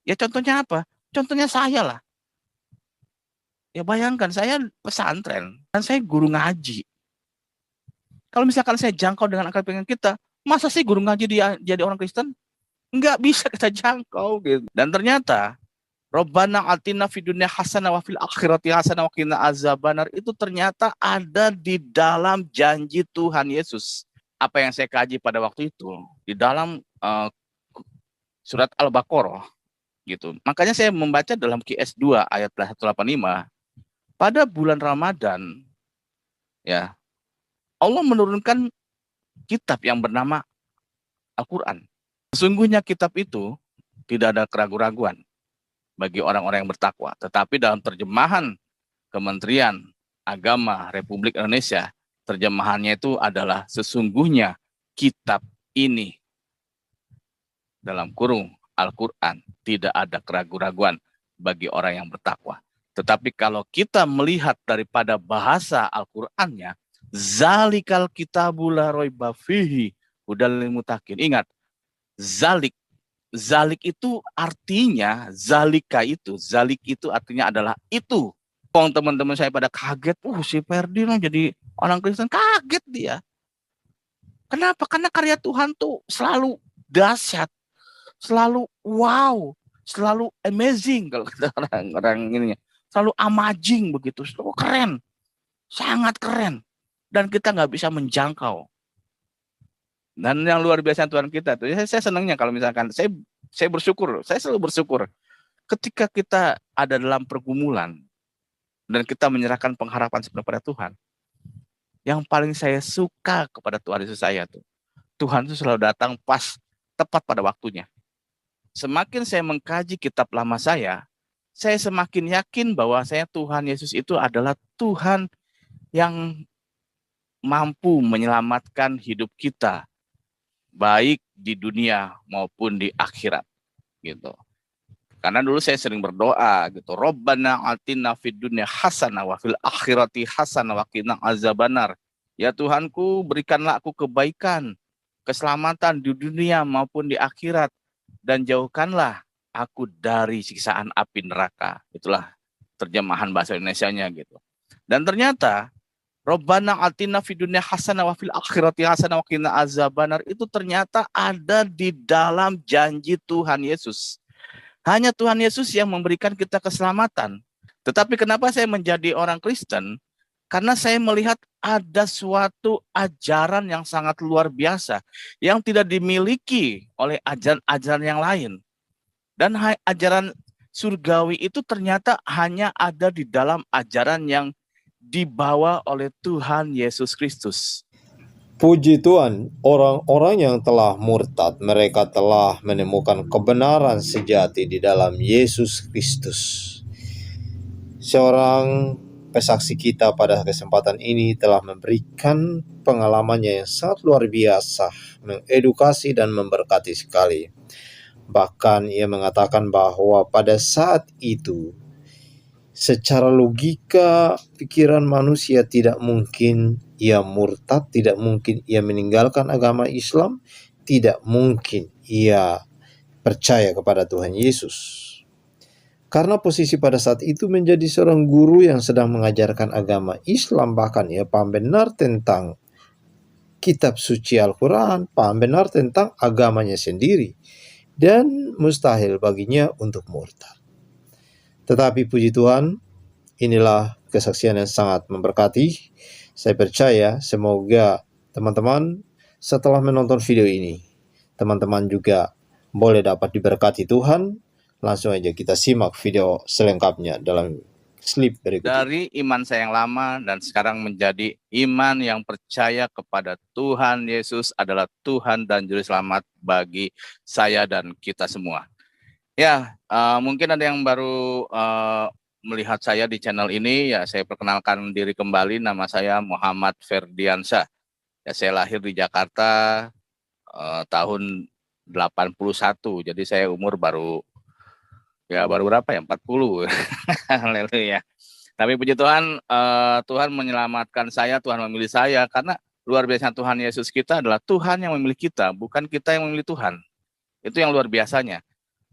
Ya contohnya apa? Contohnya saya lah. Ya bayangkan saya pesantren dan saya guru ngaji. Kalau misalkan saya jangkau dengan akal pikiran kita, masa sih guru ngaji dia jadi orang Kristen? Nggak bisa kita jangkau gitu. Dan ternyata Robbana atina fid dunya hasanah wa fil akhirati hasanah wa qina azabannar itu ternyata ada di dalam janji Tuhan Yesus. Apa yang saya kaji pada waktu itu di dalam surat Al-Baqarah gitu. Makanya saya membaca dalam QS 2 ayat 185 pada bulan Ramadan ya Allah menurunkan kitab yang bernama Al-Quran. Sesungguhnya kitab itu tidak ada keraguan-raguan bagi orang-orang yang bertakwa. Tetapi dalam terjemahan Kementerian Agama Republik Indonesia, terjemahannya itu adalah sesungguhnya kitab ini dalam kurung Al-Quran tidak ada keraguan-raguan bagi orang yang bertakwa. Tetapi kalau kita melihat daripada bahasa Al-Qur'annya, zalikal kitabul la raiba fihi hudal lil muttaqin. Ingat, zalik itu artinya zalik itu artinya adalah itu. Teman-teman saya pada kaget, si Ferdi jadi orang Kristen, kaget dia. Kenapa? Karena karya Tuhan tuh selalu dahsyat, selalu wow, selalu amazing kalau kata orang ini, selalu amazing begitu, selalu keren, sangat keren, dan kita nggak bisa menjangkau. Dan yang luar biasa Tuhan kita tuh, saya senangnya kalau misalkan saya bersyukur, saya selalu bersyukur ketika kita ada dalam pergumulan dan kita menyerahkan pengharapan sepenuhnya pada Tuhan. Yang paling saya suka kepada Tuhan Yesus saya tuh, Tuhan itu selalu datang pas tepat pada waktunya. Semakin saya mengkaji kitab lama saya semakin yakin bahwa Tuhan Yesus itu adalah Tuhan yang mampu menyelamatkan hidup kita, baik di dunia maupun di akhirat, gitu. Karena dulu saya sering berdoa gitu, Robbana atina fid dunya hasanah wa fil akhirati hasanah wa qina azabannar. Ya Tuhanku, berikanlah aku kebaikan, keselamatan di dunia maupun di akhirat, dan jauhkanlah aku dari siksaan api neraka. Itulah terjemahan bahasa Indonesianya gitu. Dan ternyata Robbana atina fid dunya hasanah wa fil akhirati hasanah wa qina azabannar itu ternyata ada di dalam janji Tuhan Yesus. Hanya Tuhan Yesus yang memberikan kita keselamatan. Tetapi kenapa saya menjadi orang Kristen? Karena saya melihat ada suatu ajaran yang sangat luar biasa yang tidak dimiliki oleh ajaran-ajaran yang lain. Dan ajaran surgawi itu ternyata hanya ada di dalam ajaran yang dibawa oleh Tuhan Yesus Kristus. Puji Tuhan, orang-orang yang telah murtad, mereka telah menemukan kebenaran sejati di dalam Yesus Kristus. Seorang pesaksi kita pada kesempatan ini telah memberikan pengalamannya yang sangat luar biasa, mengedukasi dan memberkati sekali. Bahkan ia mengatakan bahwa pada saat itu, secara logika pikiran manusia tidak mungkin ia murtad, tidak mungkin ia meninggalkan agama Islam, tidak mungkin ia percaya kepada Tuhan Yesus. Karena posisi pada saat itu menjadi seorang guru yang sedang mengajarkan agama Islam, bahkan ia paham benar tentang kitab suci Al-Quran, paham benar tentang agamanya sendiri, dan mustahil baginya untuk murtad. Tetapi puji Tuhan, inilah kesaksian yang sangat memberkati. Saya percaya semoga teman-teman setelah menonton video ini, teman-teman juga boleh dapat diberkati Tuhan. Langsung aja kita simak video selengkapnya dalam slip berikut ini. Dari iman saya yang lama dan sekarang menjadi iman yang percaya kepada Tuhan Yesus adalah Tuhan dan Juru Selamat bagi saya dan kita semua. Ya, mungkin ada yang baru melihat saya di channel ini, ya saya perkenalkan diri kembali, nama saya Muhammad Ferdiansyah. Ya, saya lahir di Jakarta tahun 81, jadi saya umur baru berapa ya, 40. Haleluya. Tapi puji Tuhan, Tuhan menyelamatkan saya, Tuhan memilih saya, karena luar biasa Tuhan Yesus kita adalah Tuhan yang memilih kita, bukan kita yang memilih Tuhan. Itu yang luar biasanya.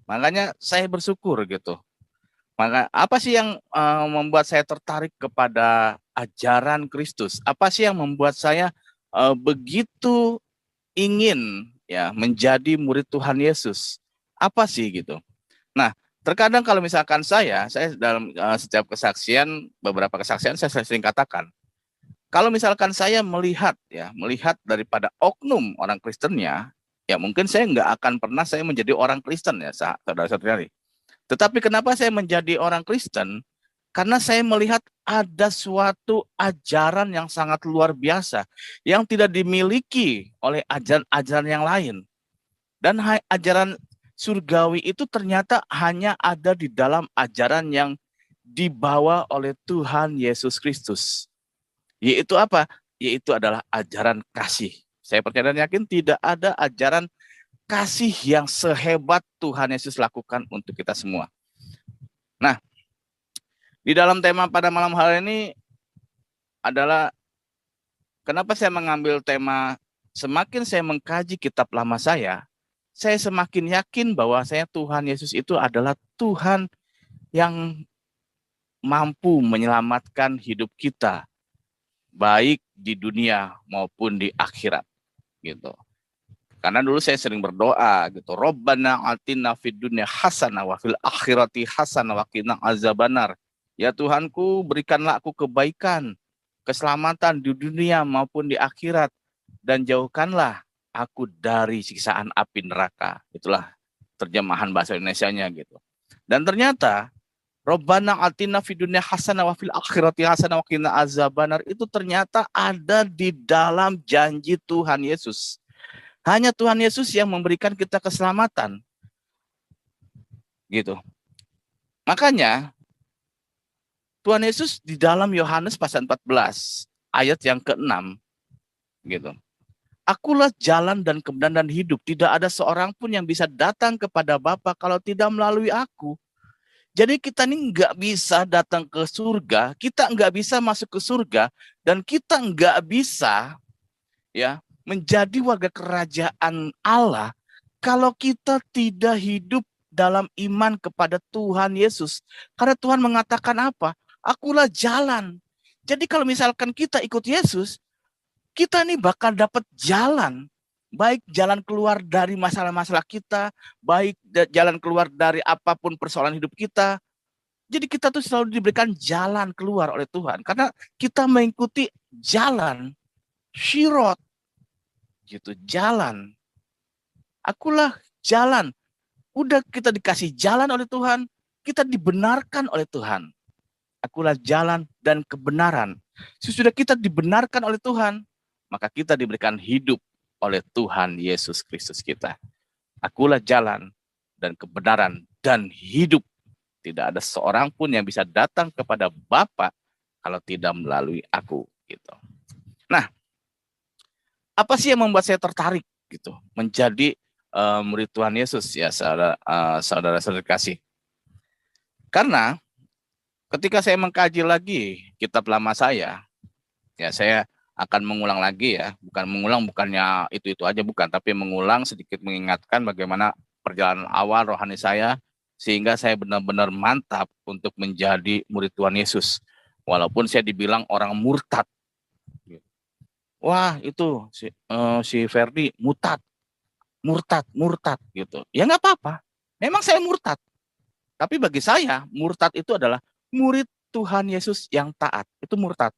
Makanya saya bersyukur gitu. Maka apa sih yang membuat saya tertarik kepada ajaran Kristus? Apa sih yang membuat saya begitu ingin ya menjadi murid Tuhan Yesus? Apa sih gitu? Nah, terkadang kalau misalkan saya dalam setiap kesaksian, beberapa kesaksian saya sering katakan, kalau misalkan saya melihat daripada oknum orang Kristennya, ya mungkin saya nggak akan pernah saya menjadi orang Kristen ya, saudara-saudari. Tetapi kenapa saya menjadi orang Kristen? Karena saya melihat ada suatu ajaran yang sangat luar biasa yang tidak dimiliki oleh ajaran-ajaran yang lain. Dan ajaran surgawi itu ternyata hanya ada di dalam ajaran yang dibawa oleh Tuhan Yesus Kristus. Yaitu apa? Yaitu adalah ajaran kasih. Saya percaya dan yakin tidak ada ajaran kasih yang sehebat Tuhan Yesus lakukan untuk kita semua. Nah, di dalam tema pada malam hari ini adalah kenapa saya mengambil tema semakin saya mengkaji kitab lama saya semakin yakin bahwa Tuhan Yesus itu adalah Tuhan yang mampu menyelamatkan hidup kita, baik di dunia maupun di akhirat, gitu. Karena dulu saya sering berdoa gitu, Robbana atina fid dunya hasanah wa fil akhirati hasanah wa qina azabannar. Ya Tuhanku, berikanlah aku kebaikan, keselamatan di dunia maupun di akhirat, dan jauhkanlah aku dari siksaan api neraka. Itulah terjemahan bahasa Indonesianya gitu. Dan ternyata Robbana atina fid dunya hasanah wa fil akhirati hasanah wa qina azabannar itu ternyata ada di dalam janji Tuhan Yesus. Hanya Tuhan Yesus yang memberikan kita keselamatan. Gitu. Makanya Tuhan Yesus di dalam Yohanes pasal 14 ayat yang ke-6 gitu. Akulah jalan dan kebenaran dan hidup. Tidak ada seorang pun yang bisa datang kepada Bapa kalau tidak melalui aku. Jadi kita ini nggak bisa datang ke surga, kita nggak bisa masuk ke surga, dan kita nggak bisa ya menjadi warga kerajaan Allah kalau kita tidak hidup dalam iman kepada Tuhan Yesus. Karena Tuhan mengatakan apa? Akulah jalan. Jadi kalau misalkan kita ikut Yesus, kita nih bakal dapat jalan. Baik jalan keluar dari masalah-masalah kita, baik jalan keluar dari apapun persoalan hidup kita. Jadi kita tuh selalu diberikan jalan keluar oleh Tuhan. Karena kita mengikuti jalan, syirot, gitu, jalan. Akulah jalan. Udah kita dikasih jalan oleh Tuhan, kita dibenarkan oleh Tuhan. Akulah jalan dan kebenaran. Sesudah kita dibenarkan oleh Tuhan, maka kita diberikan hidup oleh Tuhan Yesus Kristus kita. Akulah jalan dan kebenaran dan hidup. Tidak ada seorang pun yang bisa datang kepada Bapa kalau tidak melalui aku. Gitu. Nah, apa sih yang membuat saya tertarik gitu menjadi murid Tuhan Yesus ya saudara-saudara kasih? Karena ketika saya mengkaji lagi kitab lama saya, ya saya akan mengulang lagi ya, bukannya itu aja bukan, tapi mengulang sedikit mengingatkan bagaimana perjalanan awal rohani saya sehingga saya benar-benar mantap untuk menjadi murid Tuhan Yesus. Walaupun saya dibilang orang murtad. Wah, itu si Ferdi murtad gitu. Ya nggak apa-apa. Memang saya murtad. Tapi bagi saya, murtad itu adalah murid Tuhan Yesus yang taat. Itu murtad.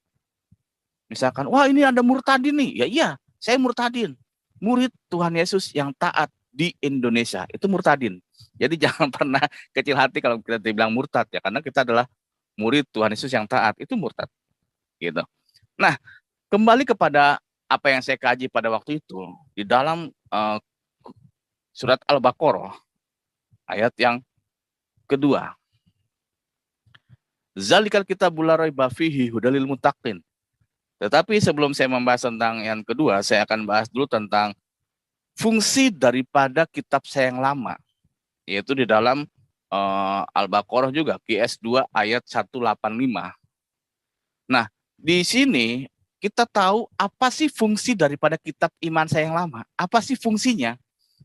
Misalkan, wah ini ada murtadin nih. Ya iya, saya murtadin. Murid Tuhan Yesus yang taat di Indonesia. Itu murtadin. Jadi jangan pernah kecil hati kalau kita dibilang murtad ya. Karena kita adalah murid Tuhan Yesus yang taat. Itu murtad. Gitu. Nah, kembali kepada apa yang saya kaji pada waktu itu. Di dalam surat Al-Baqarah. Ayat yang kedua. Zalikal kitabul la raiba fihi hudalil muttaqin. Tetapi sebelum saya membahas tentang yang kedua, saya akan bahas dulu tentang fungsi daripada kitab saya yang lama, yaitu di dalam Al-Baqarah juga, QS 2 ayat 185. Nah, di sini kita tahu apa sih fungsi daripada kitab iman saya yang lama? Apa sih fungsinya?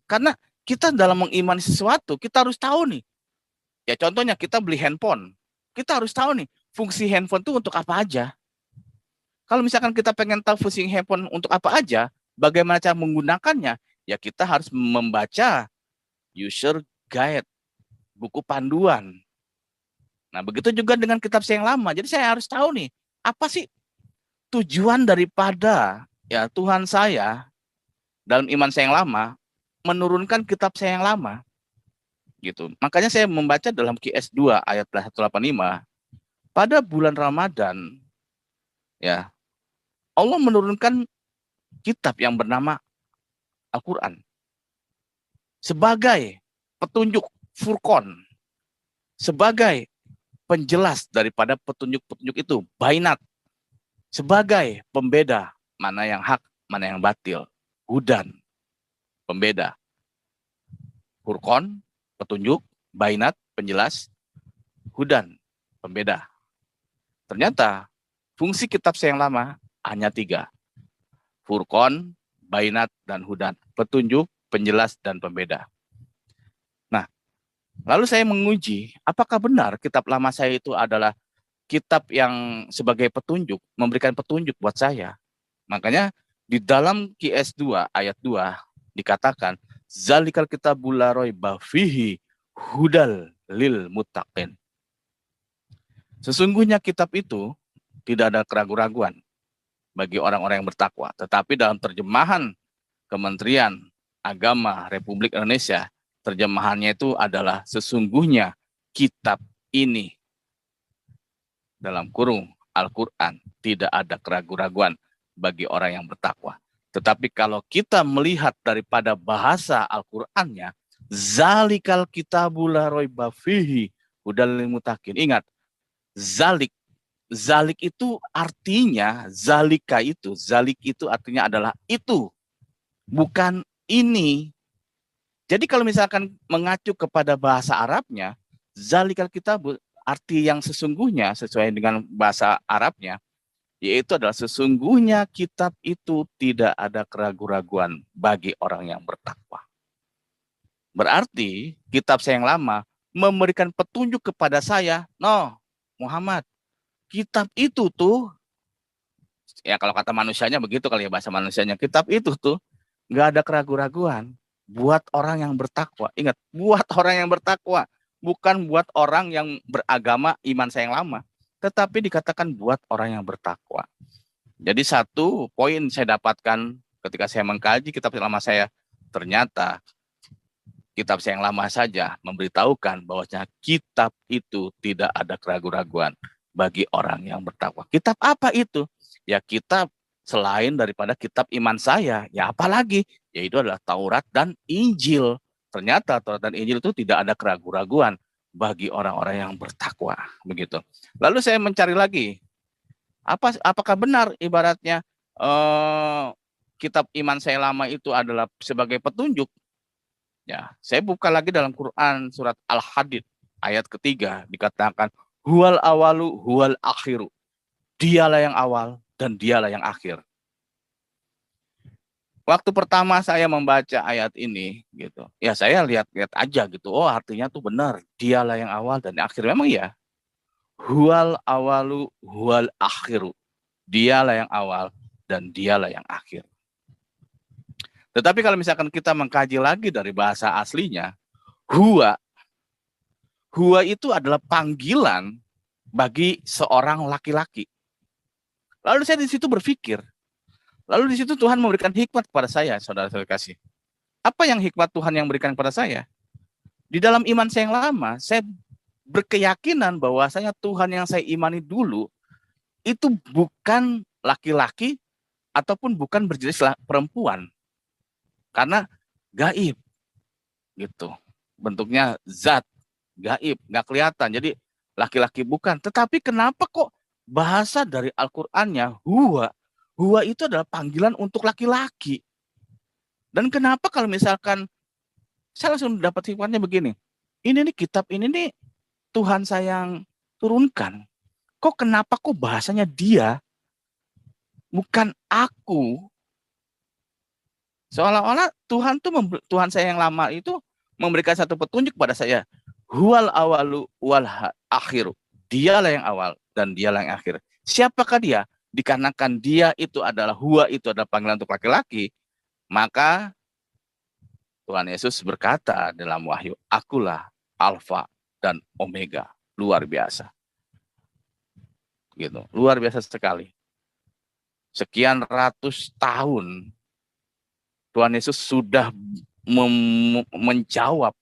Karena kita dalam mengimani sesuatu, kita harus tahu nih. Ya contohnya kita beli handphone. Kita harus tahu nih, fungsi handphone itu untuk apa aja. Kalau misalkan kita pengen tahu fungsi handphone untuk apa aja, bagaimana cara menggunakannya, ya kita harus membaca user guide, buku panduan. Nah, begitu juga dengan kitab saya yang lama. Jadi saya harus tahu nih, apa sih tujuan daripada ya Tuhan saya dalam iman saya yang lama menurunkan kitab saya yang lama. Gitu. Makanya saya membaca dalam QS 2 ayat 185, pada bulan Ramadan ya Allah menurunkan kitab yang bernama Al-Qur'an sebagai petunjuk Furqan, sebagai penjelas daripada petunjuk-petunjuk itu, Bainat, sebagai pembeda mana yang hak, mana yang batil, Hudan, pembeda, Furqan, petunjuk, Bainat, penjelas, Hudan, pembeda. Ternyata fungsi kitab saya yang lama hanya 3. Furqan, Bainat, dan Hudan. Petunjuk, penjelas, dan pembeda. Nah, lalu saya menguji, apakah benar kitab lama saya itu adalah kitab yang sebagai petunjuk, memberikan petunjuk buat saya. Makanya di dalam QS 2 ayat 2 dikatakan, Zalikal kitabul la raiba fihi hudal lil muttaqin. Sesungguhnya kitab itu tidak ada keraguan-raguan bagi orang-orang yang bertakwa. Tetapi dalam terjemahan Kementerian Agama Republik Indonesia, terjemahannya itu adalah sesungguhnya kitab ini, dalam kurung Al-Quran, tidak ada keraguan-raguan bagi orang yang bertakwa. Tetapi kalau kita melihat daripada bahasa Al-Qur'annya, Zalikal kitabul la raiba fihi hudal lil muttaqin. Ingat, zalik itu artinya, zalik itu artinya adalah itu, bukan ini. Jadi kalau misalkan mengacu kepada bahasa Arabnya, zalikal kitab arti yang sesungguhnya sesuai dengan bahasa Arabnya, yaitu adalah sesungguhnya kitab itu tidak ada keraguan-raguan bagi orang yang bertakwa. Berarti kitab saya yang lama memberikan petunjuk kepada saya, Muhammad, kitab itu tuh, ya kalau kata manusianya begitu kali ya bahasa manusianya, kitab itu tuh nggak ada keraguan-raguan buat orang yang bertakwa. Ingat, buat orang yang bertakwa, bukan buat orang yang beragama iman saya yang lama, tetapi dikatakan buat orang yang bertakwa. Jadi satu poin saya dapatkan ketika saya mengkaji kitab lama saya, ternyata kitab saya yang lama saja memberitahukan bahwasanya kitab itu tidak ada keraguan-raguan bagi orang yang bertakwa. Kitab apa itu? Ya kitab selain daripada kitab iman saya, ya apalagi? Yaitu adalah Taurat dan Injil. Ternyata Taurat dan Injil itu tidak ada keraguan-raguan bagi orang-orang yang bertakwa, begitu. Lalu saya mencari lagi, apakah benar ibaratnya kitab iman saya lama itu adalah sebagai petunjuk? Ya, saya buka lagi dalam Quran surat Al-Hadid ayat ketiga, dikatakan huwal awalu huwal akhiru. Dialah yang awal dan dialah yang akhir. Waktu pertama saya membaca ayat ini gitu, ya saya lihat-lihat aja gitu. Oh, artinya tuh benar, dialah yang awal dan yang akhir. Memang ya. Huwal awalu huwal akhiru. Dialah yang awal dan dialah yang akhir. Tetapi kalau misalkan kita mengkaji lagi dari bahasa aslinya, huwa itu adalah panggilan bagi seorang laki-laki. Lalu saya di situ berpikir, lalu di situ Tuhan memberikan hikmat kepada saya, saudara-saudara kasih. Apa yang hikmat Tuhan yang berikan kepada saya? Di dalam iman saya yang lama, saya berkeyakinan bahwasanya Tuhan yang saya imani dulu itu bukan laki-laki ataupun bukan berjenis perempuan. Karena gaib gitu, bentuknya zat gaib, nggak kelihatan, jadi laki-laki bukan. Tetapi kenapa kok bahasa dari Al-Qur'annya huwa itu adalah panggilan untuk laki-laki? Dan kenapa kalau misalkan saya langsung dapat hikmatnya begini, ini nih kitab ini nih Tuhan saya yang turunkan, kok kenapa kok bahasanya dia bukan aku? Seolah-olah Tuhan saya yang lama itu memberikan satu petunjuk pada saya. Huwal awalu wal akhiru. Dialah yang awal dan dialah yang akhir. Siapakah dia? Dikarenakan dia itu adalah huwa, itu adalah panggilan untuk laki-laki, maka Tuhan Yesus berkata dalam Wahyu, akulah Alfa dan Omega. Luar biasa. Gitu. Luar biasa sekali. Sekian ratus tahun Tuhan Yesus sudah menjawab,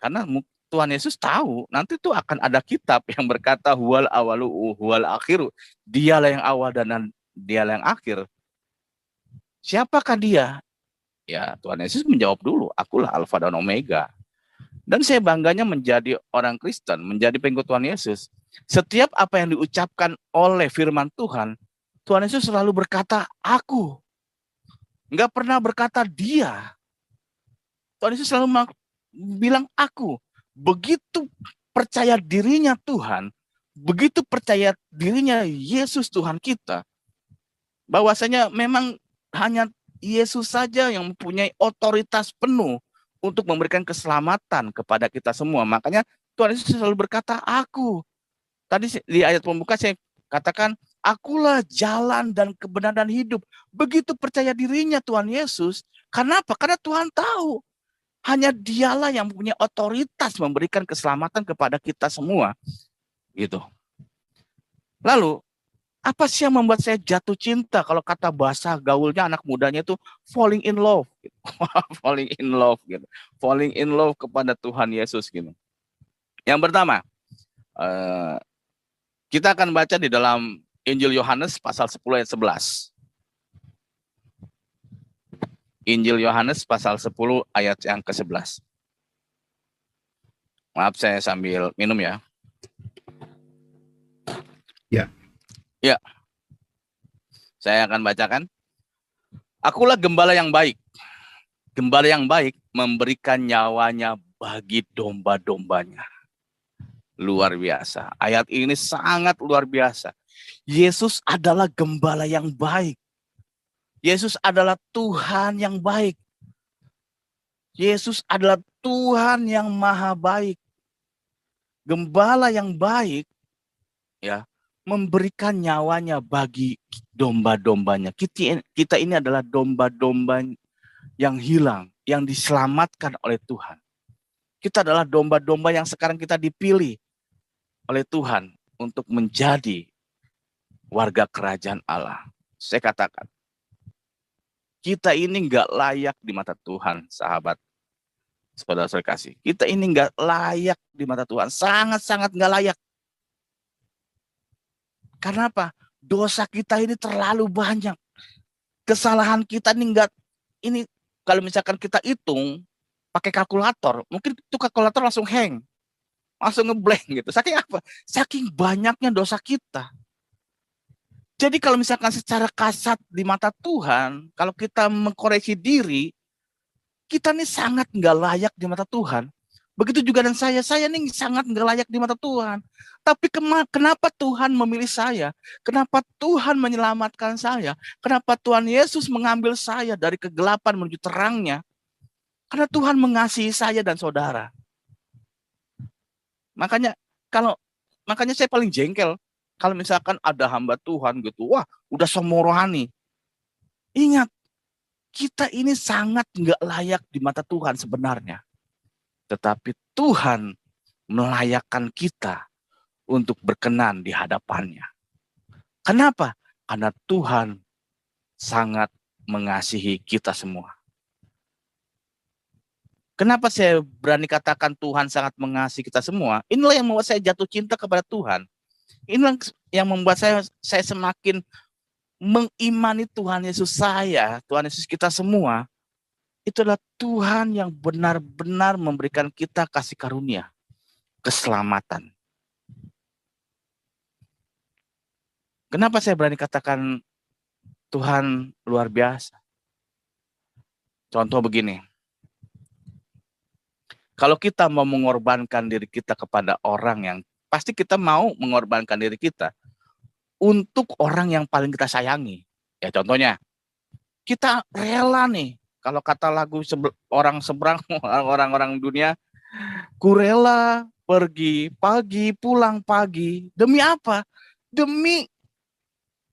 karena Tuhan Yesus tahu nanti tuh akan ada kitab yang berkata huwal awalu huwal akhiru. Dialah yang awal dan dialah yang akhir. Siapakah dia? Ya, Tuhan Yesus menjawab dulu, akulah Alfa dan Omega. Dan saya bangganya menjadi orang Kristen, menjadi pengikut Tuhan Yesus. Setiap apa yang diucapkan oleh firman Tuhan, Tuhan Yesus selalu berkata, aku. Enggak pernah berkata dia. Tuhan Yesus selalu bilang aku. Begitu percaya dirinya Tuhan, begitu percaya dirinya Yesus Tuhan kita, bahwasanya memang hanya Yesus saja yang mempunyai otoritas penuh untuk memberikan keselamatan kepada kita semua. Makanya Tuhan Yesus selalu berkata, aku. Tadi di ayat pembuka saya katakan, akulah jalan dan kebenaran dan hidup. Begitu percaya dirinya Tuhan Yesus. Kenapa? Karena Tuhan tahu. Hanya dialah yang punya otoritas memberikan keselamatan kepada kita semua. Gitu. Lalu, apa sih yang membuat saya jatuh cinta? Kalau kata bahasa gaulnya anak mudanya itu falling in love. Gitu. Falling in love. Gitu. Falling in love kepada Tuhan Yesus. Gitu. Yang pertama, kita akan baca di dalam Injil Yohanes pasal 10 ayat 11. Injil Yohanes pasal 10 ayat yang ke-11. Maaf, saya sambil minum ya. Ya. Ya. Saya akan bacakan. Akulah gembala yang baik. Gembala yang baik memberikan nyawanya bagi domba-dombanya. Luar biasa. Ayat ini sangat luar biasa. Yesus adalah gembala yang baik. Yesus adalah Tuhan yang baik. Yesus adalah Tuhan yang maha baik. Gembala yang baik ya, memberikan nyawanya bagi domba-dombanya. Kita ini adalah domba-domba yang hilang, yang diselamatkan oleh Tuhan. Kita adalah domba-domba yang sekarang kita dipilih oleh Tuhan untuk menjadi warga kerajaan Allah. Saya katakan, kita ini nggak layak di mata Tuhan, sahabat, saudara-saudara kasih. Kita ini nggak layak di mata Tuhan, sangat-sangat nggak layak. Karena apa? Dosa kita ini terlalu banyak. Kesalahan kita ini nggak, ini kalau misalkan kita hitung pakai kalkulator, mungkin itu kalkulator langsung hang, langsung ngeblank gitu. Saking apa? Saking banyaknya dosa kita. Jadi kalau misalkan secara kasat di mata Tuhan, kalau kita mengkoreksi diri, kita nih sangat nggak layak di mata Tuhan. Begitu juga dengan saya nih sangat nggak layak di mata Tuhan. Tapi kenapa Tuhan memilih saya? Kenapa Tuhan menyelamatkan saya? Kenapa Tuhan Yesus mengambil saya dari kegelapan menuju terangnya? Karena Tuhan mengasihi saya dan saudara. Makanya saya paling jengkel kalau misalkan ada hamba Tuhan gitu, wah udah sombong rohani. Ingat, kita ini sangat nggak layak di mata Tuhan sebenarnya. Tetapi Tuhan melayakkan kita untuk berkenan di hadapannya. Kenapa? Karena Tuhan sangat mengasihi kita semua. Kenapa saya berani katakan Tuhan sangat mengasihi kita semua? Inilah yang membuat saya jatuh cinta kepada Tuhan. Inilah yang membuat saya semakin mengimani Tuhan Yesus saya, Tuhan Yesus kita semua. Itu adalah Tuhan yang benar-benar memberikan kita kasih karunia, keselamatan. Kenapa saya berani katakan Tuhan luar biasa? Contoh begini. Kalau kita mau mengorbankan diri kita kepada orang yang, pasti kita mau mengorbankan diri kita untuk orang yang paling kita sayangi. Ya contohnya, kita rela nih Kalau kata lagu orang seberang, orang-orang dunia, ku rela pergi pagi, pulang pagi. Demi apa? Demi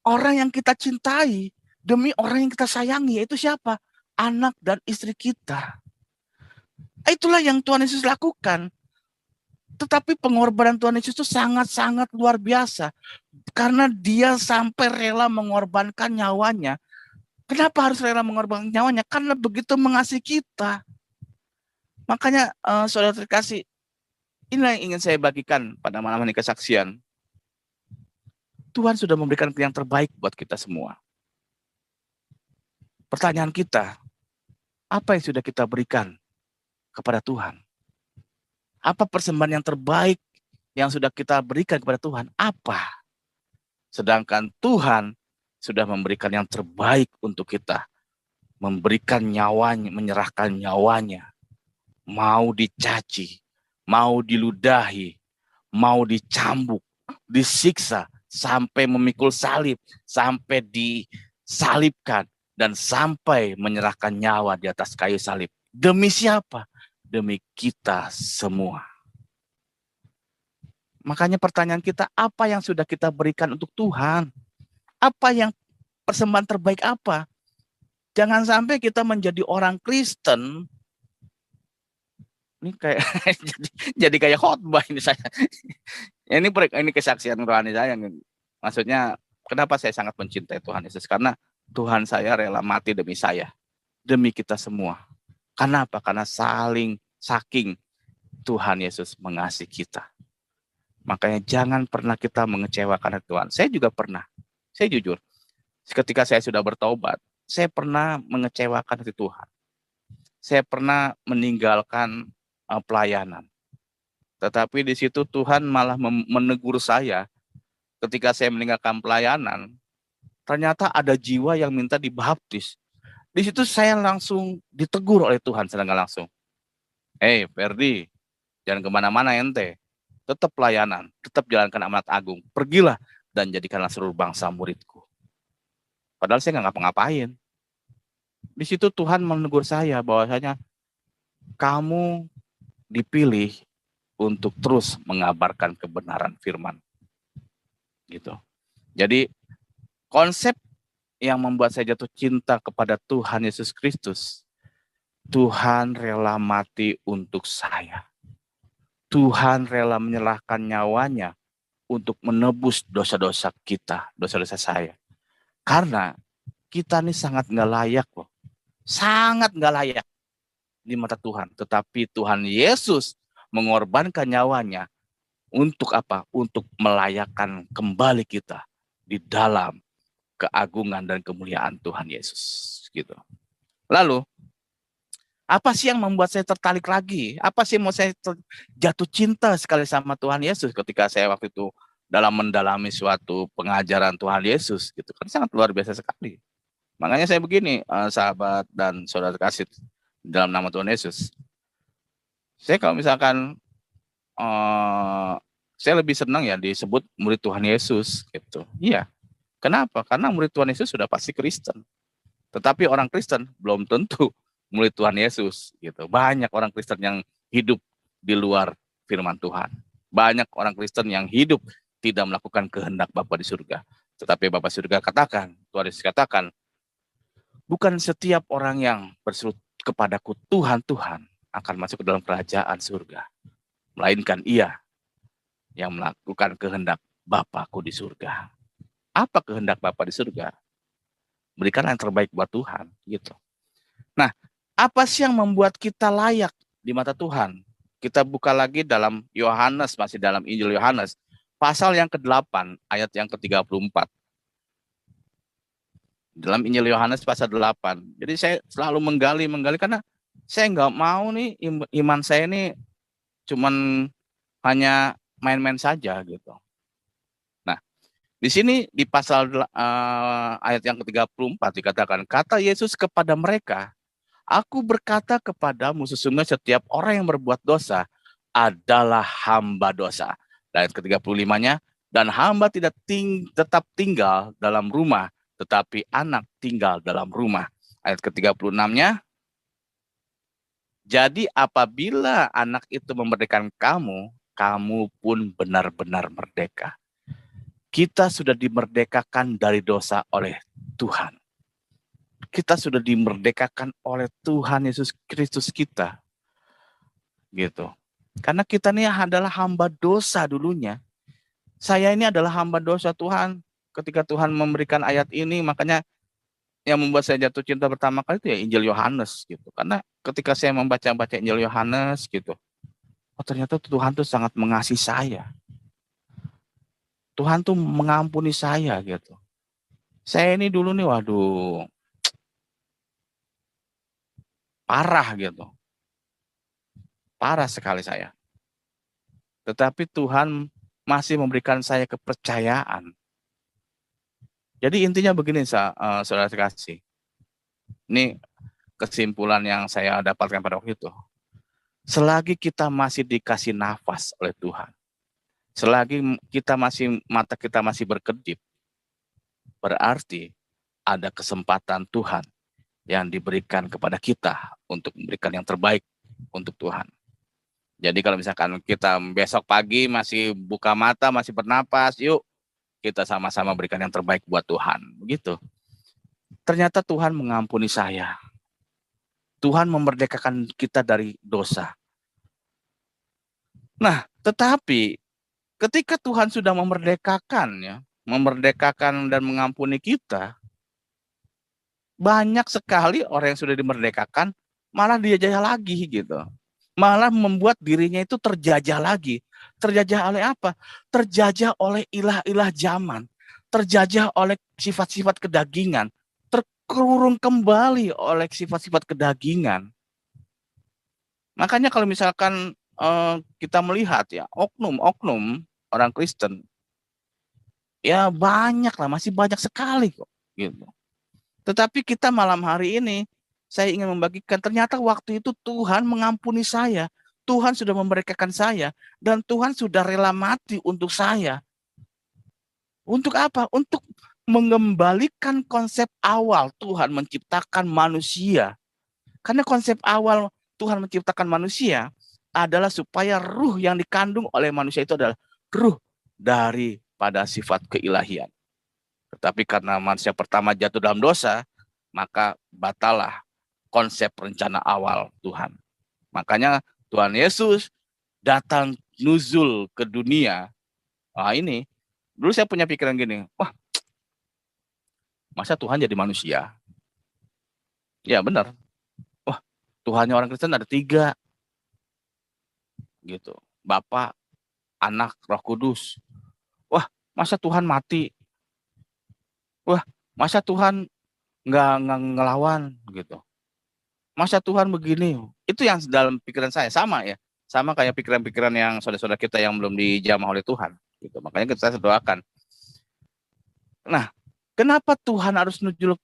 orang yang kita cintai, demi orang yang kita sayangi, yaitu siapa? Anak dan istri kita. Itulah yang Tuhan Yesus lakukan. Tetapi pengorbanan Tuhan Yesus itu sangat-sangat luar biasa. Karena dia sampai rela mengorbankan nyawanya. Kenapa harus rela mengorbankan nyawanya? Karena begitu mengasihi kita. Makanya saudara terkasih, inilah yang ingin saya bagikan pada malam ini kesaksian. Tuhan sudah memberikan yang terbaik buat kita semua. Pertanyaan kita, apa yang sudah kita berikan kepada Tuhan? Apa persembahan yang terbaik yang sudah kita berikan kepada Tuhan? Apa? Sedangkan Tuhan sudah memberikan yang terbaik untuk kita. Memberikan nyawanya, menyerahkan nyawanya. Mau dicaci, mau diludahi, mau dicambuk, disiksa, sampai memikul salib, sampai disalibkan, dan sampai menyerahkan nyawa di atas kayu salib. Demi siapa? Demi kita semua. Makanya pertanyaan kita, apa yang sudah kita berikan untuk Tuhan? Apa yang persembahan terbaik apa? Jangan sampai kita menjadi orang Kristen. Ini kayak jadi kayak khotbah ini saya. Ini kesaksian rohani saya. Maksudnya, kenapa saya sangat mencintai Tuhan Yesus? Karena Tuhan saya rela mati demi saya, demi kita semua. Kenapa? Karena saking Tuhan Yesus mengasihi kita. Makanya jangan pernah kita mengecewakan Tuhan. Saya juga pernah. Saya jujur. Ketika saya sudah bertobat, saya pernah mengecewakan hati Tuhan. Saya pernah meninggalkan pelayanan. Tetapi di situ Tuhan malah menegur saya ketika saya meninggalkan pelayanan. Ternyata ada jiwa yang minta dibaptis. Di situ saya langsung ditegur oleh Tuhan secara langsung. Ferdi, jangan kemana-mana ente. Tetap pelayanan, tetap jalankan amanat agung. Pergilah dan jadikanlah seluruh bangsa muridku. Padahal saya nggak ngapa-ngapain. Di situ Tuhan menegur saya bahwasanya kamu dipilih untuk terus mengabarkan kebenaran firman. Gitu. Jadi konsep yang membuat saya jatuh cinta kepada Tuhan Yesus Kristus, Tuhan rela mati untuk saya. Tuhan rela menyerahkan nyawanya untuk menebus dosa-dosa kita, dosa-dosa saya. Karena kita ini sangat nggak layak loh. Sangat nggak layak di mata Tuhan. Tetapi Tuhan Yesus mengorbankan nyawanya untuk apa? Untuk melayakkan kembali kita di dalam keagungan dan kemuliaan Tuhan Yesus. Gitu. Lalu, apa sih yang membuat saya tertarik lagi? Apa sih yang mau saya jatuh cinta sekali sama Tuhan Yesus ketika saya waktu itu dalam mendalami suatu pengajaran Tuhan Yesus gitu kan, sangat luar biasa sekali. Makanya saya begini, sahabat dan saudara kasih dalam nama Tuhan Yesus. Saya kalau misalkan saya lebih senang ya disebut murid Tuhan Yesus gitu. Iya. Kenapa? Karena murid Tuhan Yesus sudah pasti Kristen. Tetapi orang Kristen belum tentu murid Tuhan Yesus gitu. Banyak orang Kristen yang hidup di luar firman Tuhan. Banyak orang Kristen yang hidup tidak melakukan kehendak Bapa di surga. Tetapi Bapa surga katakan, Tuhan Yesus katakan, bukan setiap orang yang berseru kepadaku Tuhan, Tuhan akan masuk ke dalam kerajaan surga. Melainkan ia yang melakukan kehendak Bapa-Ku di surga. Apa kehendak Bapa di surga? Berikanlah yang terbaik buat Tuhan gitu. Nah, apa sih yang membuat kita layak di mata Tuhan? Kita buka lagi dalam Yohanes, masih dalam Injil Yohanes, pasal yang ke-8, ayat yang ke-34. Dalam Injil Yohanes pasal 8. Jadi saya selalu menggali karena saya nggak mau nih iman saya ini cuman hanya main-main saja gitu. Nah, di sini di pasal ayat yang ke-34 dikatakan, kata Yesus kepada mereka, Aku berkata kepadamu sesungguhnya setiap orang yang berbuat dosa adalah hamba dosa. Dan ayat ke-35-nya, dan hamba tidak tetap tinggal dalam rumah, tetapi anak tinggal dalam rumah. Ayat ke-36-nya, Jadi apabila anak itu memerdekakan kamu, kamu pun benar-benar merdeka. Kita sudah dimerdekakan dari dosa oleh Tuhan. Kita sudah dimerdekakan oleh Tuhan Yesus Kristus kita. Gitu. Karena kita ini adalah hamba dosa dulunya. Saya ini adalah hamba dosa Tuhan. Ketika Tuhan memberikan ayat ini, makanya yang membuat saya jatuh cinta pertama kali itu ya Injil Yohanes gitu. Karena ketika saya membaca Injil Yohanes gitu, oh ternyata Tuhan tuh sangat mengasihi saya. Tuhan tuh mengampuni saya gitu. Saya ini dulu nih waduh parah gitu. Parah sekali saya. Tetapi Tuhan masih memberikan saya kepercayaan. Jadi intinya begini saudara kasih. Ini kesimpulan yang saya dapatkan pada waktu itu. Selagi kita masih dikasih nafas oleh Tuhan, selagi mata kita masih berkedip, berarti ada kesempatan Tuhan yang diberikan kepada kita untuk memberikan yang terbaik untuk Tuhan. Jadi kalau misalkan kita besok pagi masih buka mata, masih bernapas, yuk kita sama-sama berikan yang terbaik buat Tuhan. Begitu. Ternyata Tuhan mengampuni saya. Tuhan memerdekakan kita dari dosa. Nah, tetapi ketika Tuhan sudah memerdekakan dan mengampuni kita, banyak sekali orang yang sudah dimerdekakan malah dijajah lagi gitu. Malah membuat dirinya itu terjajah lagi. Terjajah oleh apa? Terjajah oleh ilah-ilah zaman. Terjajah oleh sifat-sifat kedagingan. Terkurung kembali oleh sifat-sifat kedagingan. Makanya kalau misalkan kita melihat ya oknum-oknum orang Kristen, ya banyak lah, masih banyak sekali kok gitu. Tetapi kita malam hari ini saya ingin membagikan ternyata waktu itu Tuhan mengampuni saya. Tuhan sudah memerdekakan saya dan Tuhan sudah rela mati untuk saya. Untuk apa? Untuk mengembalikan konsep awal Tuhan menciptakan manusia. Karena konsep awal Tuhan menciptakan manusia adalah supaya ruh yang dikandung oleh manusia itu adalah ruh daripada sifat keilahian. Tetapi karena manusia pertama jatuh dalam dosa, maka batalah konsep rencana awal Tuhan. Makanya Tuhan Yesus datang nuzul ke dunia. Wah ini, dulu saya punya pikiran gini, wah masa Tuhan jadi manusia? Ya benar. Wah Tuhannya orang Kristen ada 3. Gitu. Bapa, Anak, Roh Kudus. Wah masa Tuhan mati? Wah masa Tuhan nggak ngelawan gitu? Masa Tuhan begini? Itu yang dalam pikiran saya sama ya. Sama kayak pikiran-pikiran yang saudara-saudara kita yang belum dijamah oleh Tuhan. Gitu. Makanya kita doakan. Nah, kenapa Tuhan harus nujul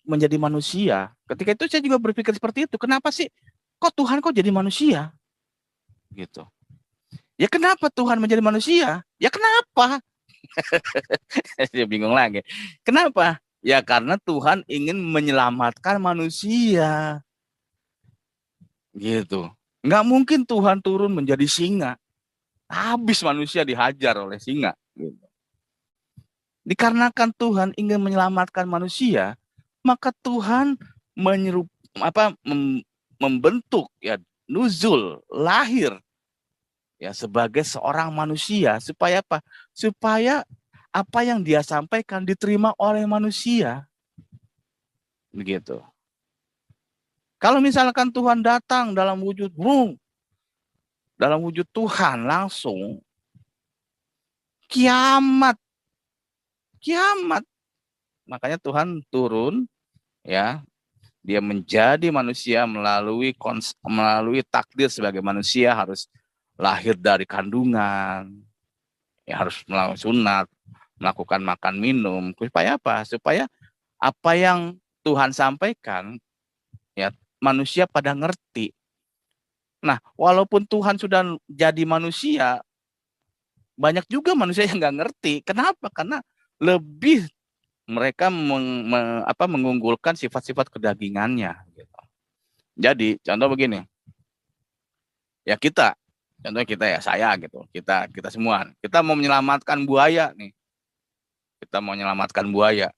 menjadi manusia? Ketika itu saya juga berpikir seperti itu. Kenapa sih? Kok Tuhan kok jadi manusia? Gitu. Ya kenapa Tuhan menjadi manusia? Ya kenapa? Saya bingung lagi. Kenapa? Ya karena Tuhan ingin menyelamatkan manusia. Gitu. Nggak mungkin Tuhan turun menjadi singa. Habis manusia dihajar oleh singa. Gitu. Dikarenakan Tuhan ingin menyelamatkan manusia, maka Tuhan membentuk ya nuzul, lahir ya sebagai seorang manusia supaya apa? Supaya apa yang dia sampaikan diterima oleh manusia. Begitu. Kalau misalkan Tuhan datang dalam wujud Tuhan langsung, kiamat. Makanya Tuhan turun ya, dia menjadi manusia melalui takdir sebagai manusia, harus lahir dari kandungan, ya harus melakukan sunat, melakukan makan minum. Supaya apa? Supaya apa yang Tuhan sampaikan ya manusia pada ngerti. Nah, walaupun Tuhan sudah jadi manusia, banyak juga manusia yang nggak ngerti. Kenapa? Karena lebih mereka mengunggulkan sifat-sifat kedagingannya. Gitu. Jadi, contoh begini. Ya kita, contohnya kita ya, saya gitu, kita semua, kita mau menyelamatkan buaya nih, kita mau menyelamatkan buaya.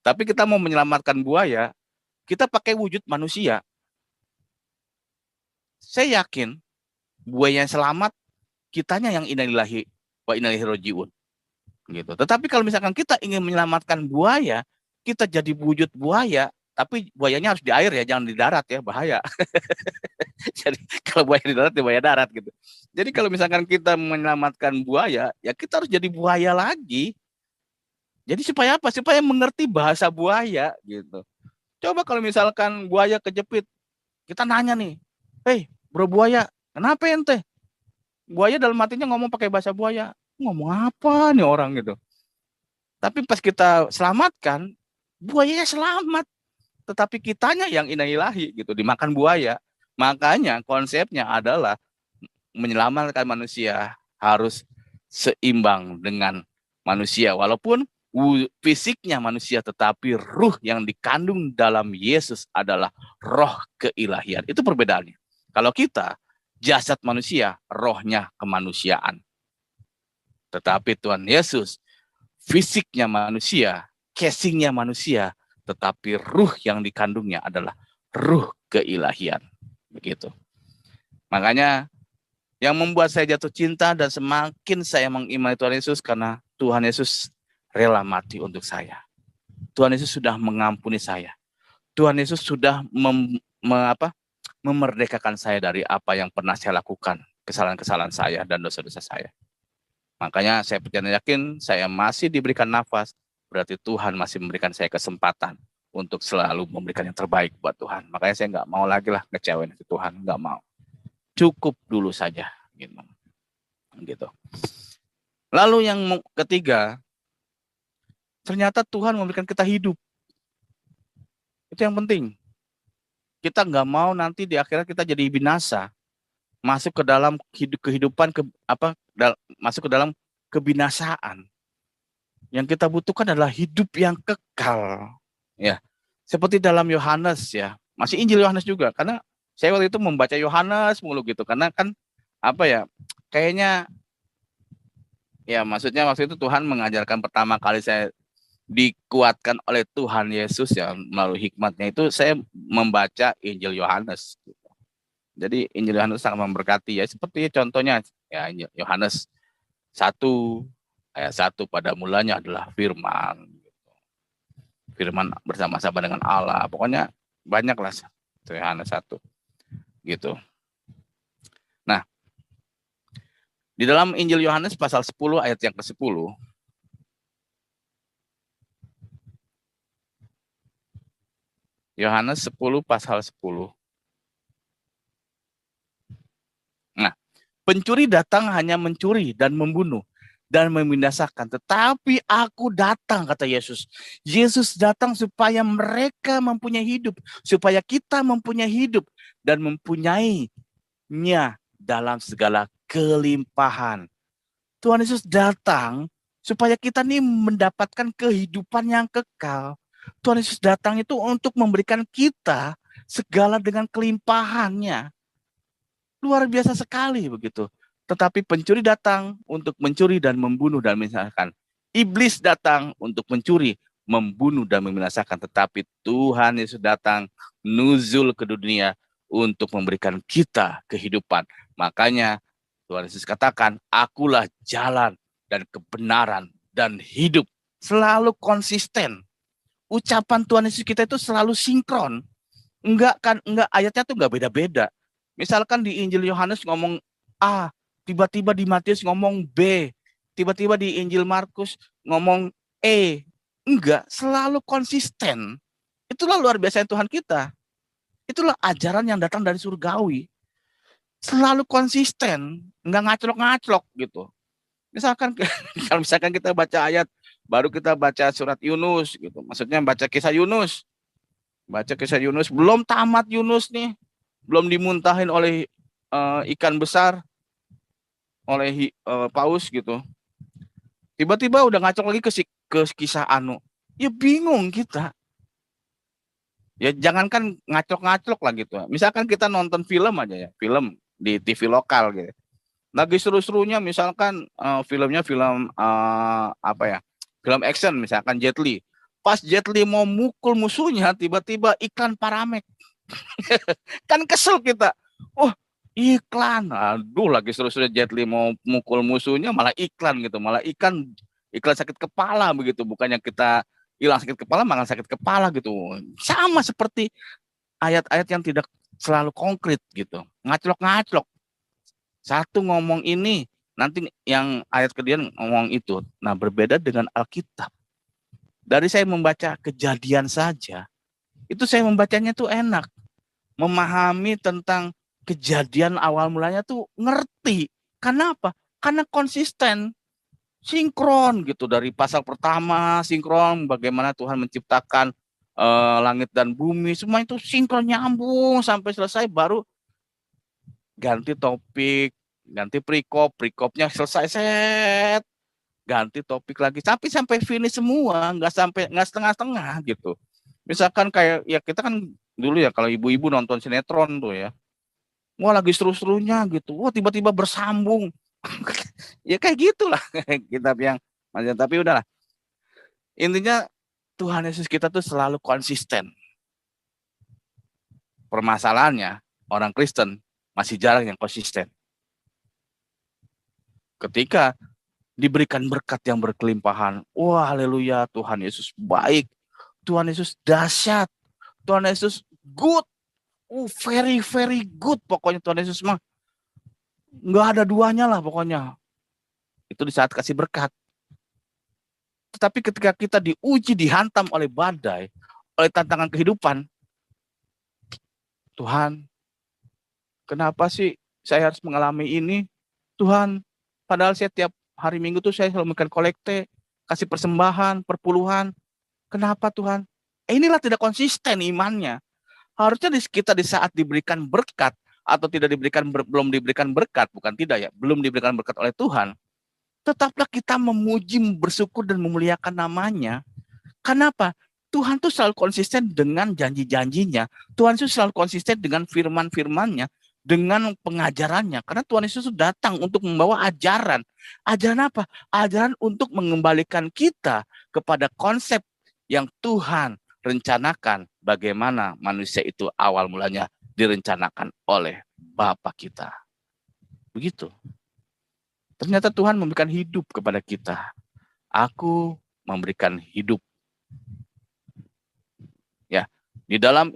Tapi kita mau menyelamatkan buaya, kita pakai wujud manusia. Saya yakin buaya yang selamat, kitanya yang innalillahi wa inna ilaihi rajiun gitu. Tetapi kalau misalkan kita ingin menyelamatkan buaya, kita jadi wujud buaya, tapi buayanya harus di air ya, jangan di darat ya, bahaya. Jadi kalau buaya di darat ya buaya darat gitu. Jadi kalau misalkan kita menyelamatkan buaya, ya kita harus jadi buaya lagi. Jadi supaya apa? Supaya mengerti bahasa buaya gitu. Coba kalau misalkan buaya kejepit, kita nanya nih, "Hei, bro buaya, kenapa ente?" Buaya dalam hatinya ngomong pakai bahasa buaya. Ngomong apa nih orang gitu. Tapi pas kita selamatkan, buayanya selamat. Tetapi kitanya yang inailahi gitu, dimakan buaya. Makanya konsepnya adalah menyelamatkan manusia harus seimbang dengan manusia. Walaupun fisiknya manusia, tetapi ruh yang dikandung dalam Yesus adalah roh keilahian. Itu perbedaannya. Kalau kita, jasad manusia, rohnya kemanusiaan. Tetapi Tuhan Yesus, fisiknya manusia, casingnya manusia, tetapi ruh yang dikandungnya adalah ruh keilahian. Begitu. Makanya yang membuat saya jatuh cinta dan semakin saya mengimani Tuhan Yesus karena Tuhan Yesus rela mati untuk saya. Tuhan Yesus sudah mengampuni saya. Tuhan Yesus sudah memerdekakan saya dari apa yang pernah saya lakukan, kesalahan-kesalahan saya dan dosa-dosa saya. Makanya saya percaya yakin saya masih diberikan nafas, berarti Tuhan masih memberikan saya kesempatan untuk selalu memberikan yang terbaik buat Tuhan. Makanya saya nggak mau lagi lah ngecewain Tuhan, nggak mau. Cukup dulu saja, gitu. Lalu yang ketiga, ternyata Tuhan memberikan kita hidup. Itu yang penting. Kita nggak mau nanti di akhirat kita jadi binasa, masuk ke dalam kehidupan masuk ke dalam kebinasaan. Yang kita butuhkan adalah hidup yang kekal. Ya, seperti dalam Yohanes ya, masih Injil Yohanes juga, karena saya waktu itu membaca Yohanes mulu gitu, karena kan kayaknya ya maksudnya waktu itu Tuhan mengajarkan pertama kali saya dikuatkan oleh Tuhan Yesus ya melalui hikmatnya itu saya membaca Injil Yohanes. Jadi Injil Yohanes sangat memberkati ya, seperti contohnya ya Yohanes 1 ayat 1, pada mulanya adalah firman. Firman bersama-sama dengan Allah. Pokoknya banyak lah Yohanes 1 gitu. Nah, di dalam Injil Yohanes pasal 10 ayat yang ke-10, Yohanes 10 pasal 10. Nah, pencuri datang hanya mencuri dan membunuh dan membinasakan. Tetapi aku datang, kata Yesus. Yesus datang supaya mereka mempunyai hidup. Supaya kita mempunyai hidup dan mempunyainya dalam segala kelimpahan. Tuhan Yesus datang supaya kita nih mendapatkan kehidupan yang kekal. Tuhan Yesus datang itu untuk memberikan kita segala dengan kelimpahannya. Luar biasa sekali begitu. Tetapi pencuri datang untuk mencuri dan membunuh dan membinasakan. Iblis datang untuk mencuri, membunuh dan membinasakan. Tetapi Tuhan Yesus datang nuzul ke dunia untuk memberikan kita kehidupan. Makanya Tuhan Yesus katakan, akulah jalan dan kebenaran dan hidup. Selalu konsisten. Ucapan Tuhan Yesus kita itu selalu sinkron. Enggak ayatnya tuh enggak beda-beda. Misalkan di Injil Yohanes ngomong A, tiba-tiba di Matius ngomong B, tiba-tiba di Injil Markus ngomong E. Enggak, selalu konsisten. Itulah luar biasa Tuhan kita. Itulah ajaran yang datang dari surgawi. Selalu konsisten, enggak ngaclok-ngaclok gitu. Kalau misalkan kita baca ayat, baru kita baca surat Yunus gitu. Maksudnya baca kisah Yunus. Baca kisah Yunus, belum tamat Yunus nih. Belum dimuntahin oleh ikan besar, oleh paus gitu. Tiba-tiba udah ngacok lagi ke kisah Anu. Ya bingung kita. Ya jangankan ngacok-ngacok lah gitu. Misalkan kita nonton film aja ya, film di TV lokal gitu. Lagi seru-serunya misalkan filmnya film apa ya? Film action misalkan Jet Li. Pas Jet Li mau mukul musuhnya, tiba-tiba iklan Paramek. Kan kesel kita. Oh, iklan. Aduh, lagi seru-serunya Jet Li mau mukul musuhnya malah iklan gitu. Malah iklan sakit kepala begitu. Bukannya kita hilang sakit kepala, malah sakit kepala gitu. Sama seperti ayat-ayat yang tidak selalu konkret gitu. Ngaclok-ngaclok. Satu ngomong ini, nanti yang ayat kedua ngomong itu. Nah, berbeda dengan Alkitab. Dari saya membaca Kejadian saja, itu saya membacanya tuh enak. Memahami tentang kejadian awal mulanya tuh ngerti. Karena apa? Karena konsisten, sinkron gitu. Dari pasal pertama sinkron, bagaimana Tuhan menciptakan langit dan bumi, semua itu sinkron nyambung sampai selesai, baru ganti topik, ganti perikopnya selesai set, ganti topik lagi sampai finish semua, nggak setengah-setengah gitu. Misalkan kayak ya kita kan dulu ya kalau ibu-ibu nonton sinetron tuh ya, wah lagi seru-serunya gitu, wah tiba-tiba bersambung. Ya kayak gitulah kitab yang tapi udahlah. Intinya Tuhan Yesus kita tuh selalu konsisten. Permasalahannya orang Kristen masih jarang yang konsisten. Ketika diberikan berkat yang berkelimpahan, wah haleluya, Tuhan Yesus baik, Tuhan Yesus dahsyat, Tuhan Yesus good, very very good, pokoknya Tuhan Yesus mah nggak ada duanya lah pokoknya. Itu di saat kasih berkat. Tetapi ketika kita diuji, dihantam oleh badai, oleh tantangan kehidupan, Tuhan, kenapa sih saya harus mengalami ini? Tuhan, padahal saya tiap hari Minggu tuh saya selalu memberikan kolekte, kasih persembahan, perpuluhan. Kenapa Tuhan? Inilah tidak konsisten imannya. Harusnya kita di saat diberikan berkat atau tidak diberikan belum diberikan berkat, bukan tidak ya, belum diberikan berkat oleh Tuhan, tetaplah kita memuji, bersyukur dan memuliakan namanya. Kenapa? Tuhan tuh selalu konsisten dengan janji-janjinya. Tuhan tuh selalu konsisten dengan firman-firmannya, dengan pengajarannya. Karena Tuhan Yesus datang untuk membawa ajaran. Ajaran apa? Ajaran untuk mengembalikan kita kepada konsep yang Tuhan rencanakan, bagaimana manusia itu awal mulanya direncanakan oleh Bapa kita. Begitu. Ternyata Tuhan memberikan hidup kepada kita. Aku memberikan hidup. Ya, di dalam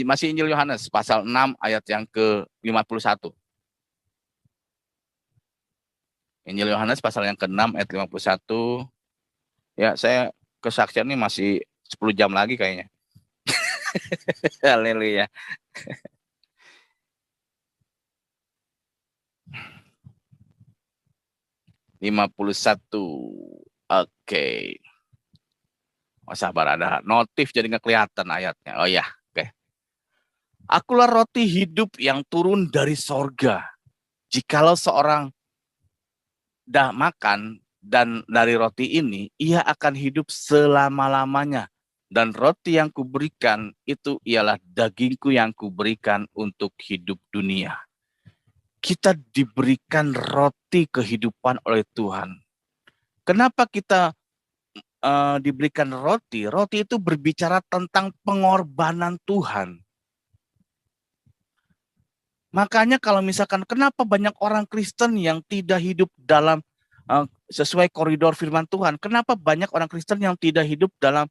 masih Injil Yohanes pasal 6 ayat yang ke-51. Injil Yohanes pasal yang ke-6 ayat 51. Ya, saya kesaksian ini masih 10 jam lagi kayaknya. Haleluya. Oke. Oh, sabar, ada notif jadi nggak kelihatan ayatnya. Oh ya, oke. Akulah roti hidup yang turun dari sorga. Jikalau seorang dah makan dan dari roti ini, ia akan hidup selama-lamanya. Dan roti yang kuberikan itu ialah dagingku yang kuberikan untuk hidup dunia. Kita diberikan roti kehidupan oleh Tuhan. Kenapa kita diberikan roti? Roti itu berbicara tentang pengorbanan Tuhan. Makanya kalau misalkan kenapa banyak orang Kristen yang tidak hidup dalam sesuai koridor firman Tuhan? Kenapa banyak orang Kristen yang tidak hidup dalam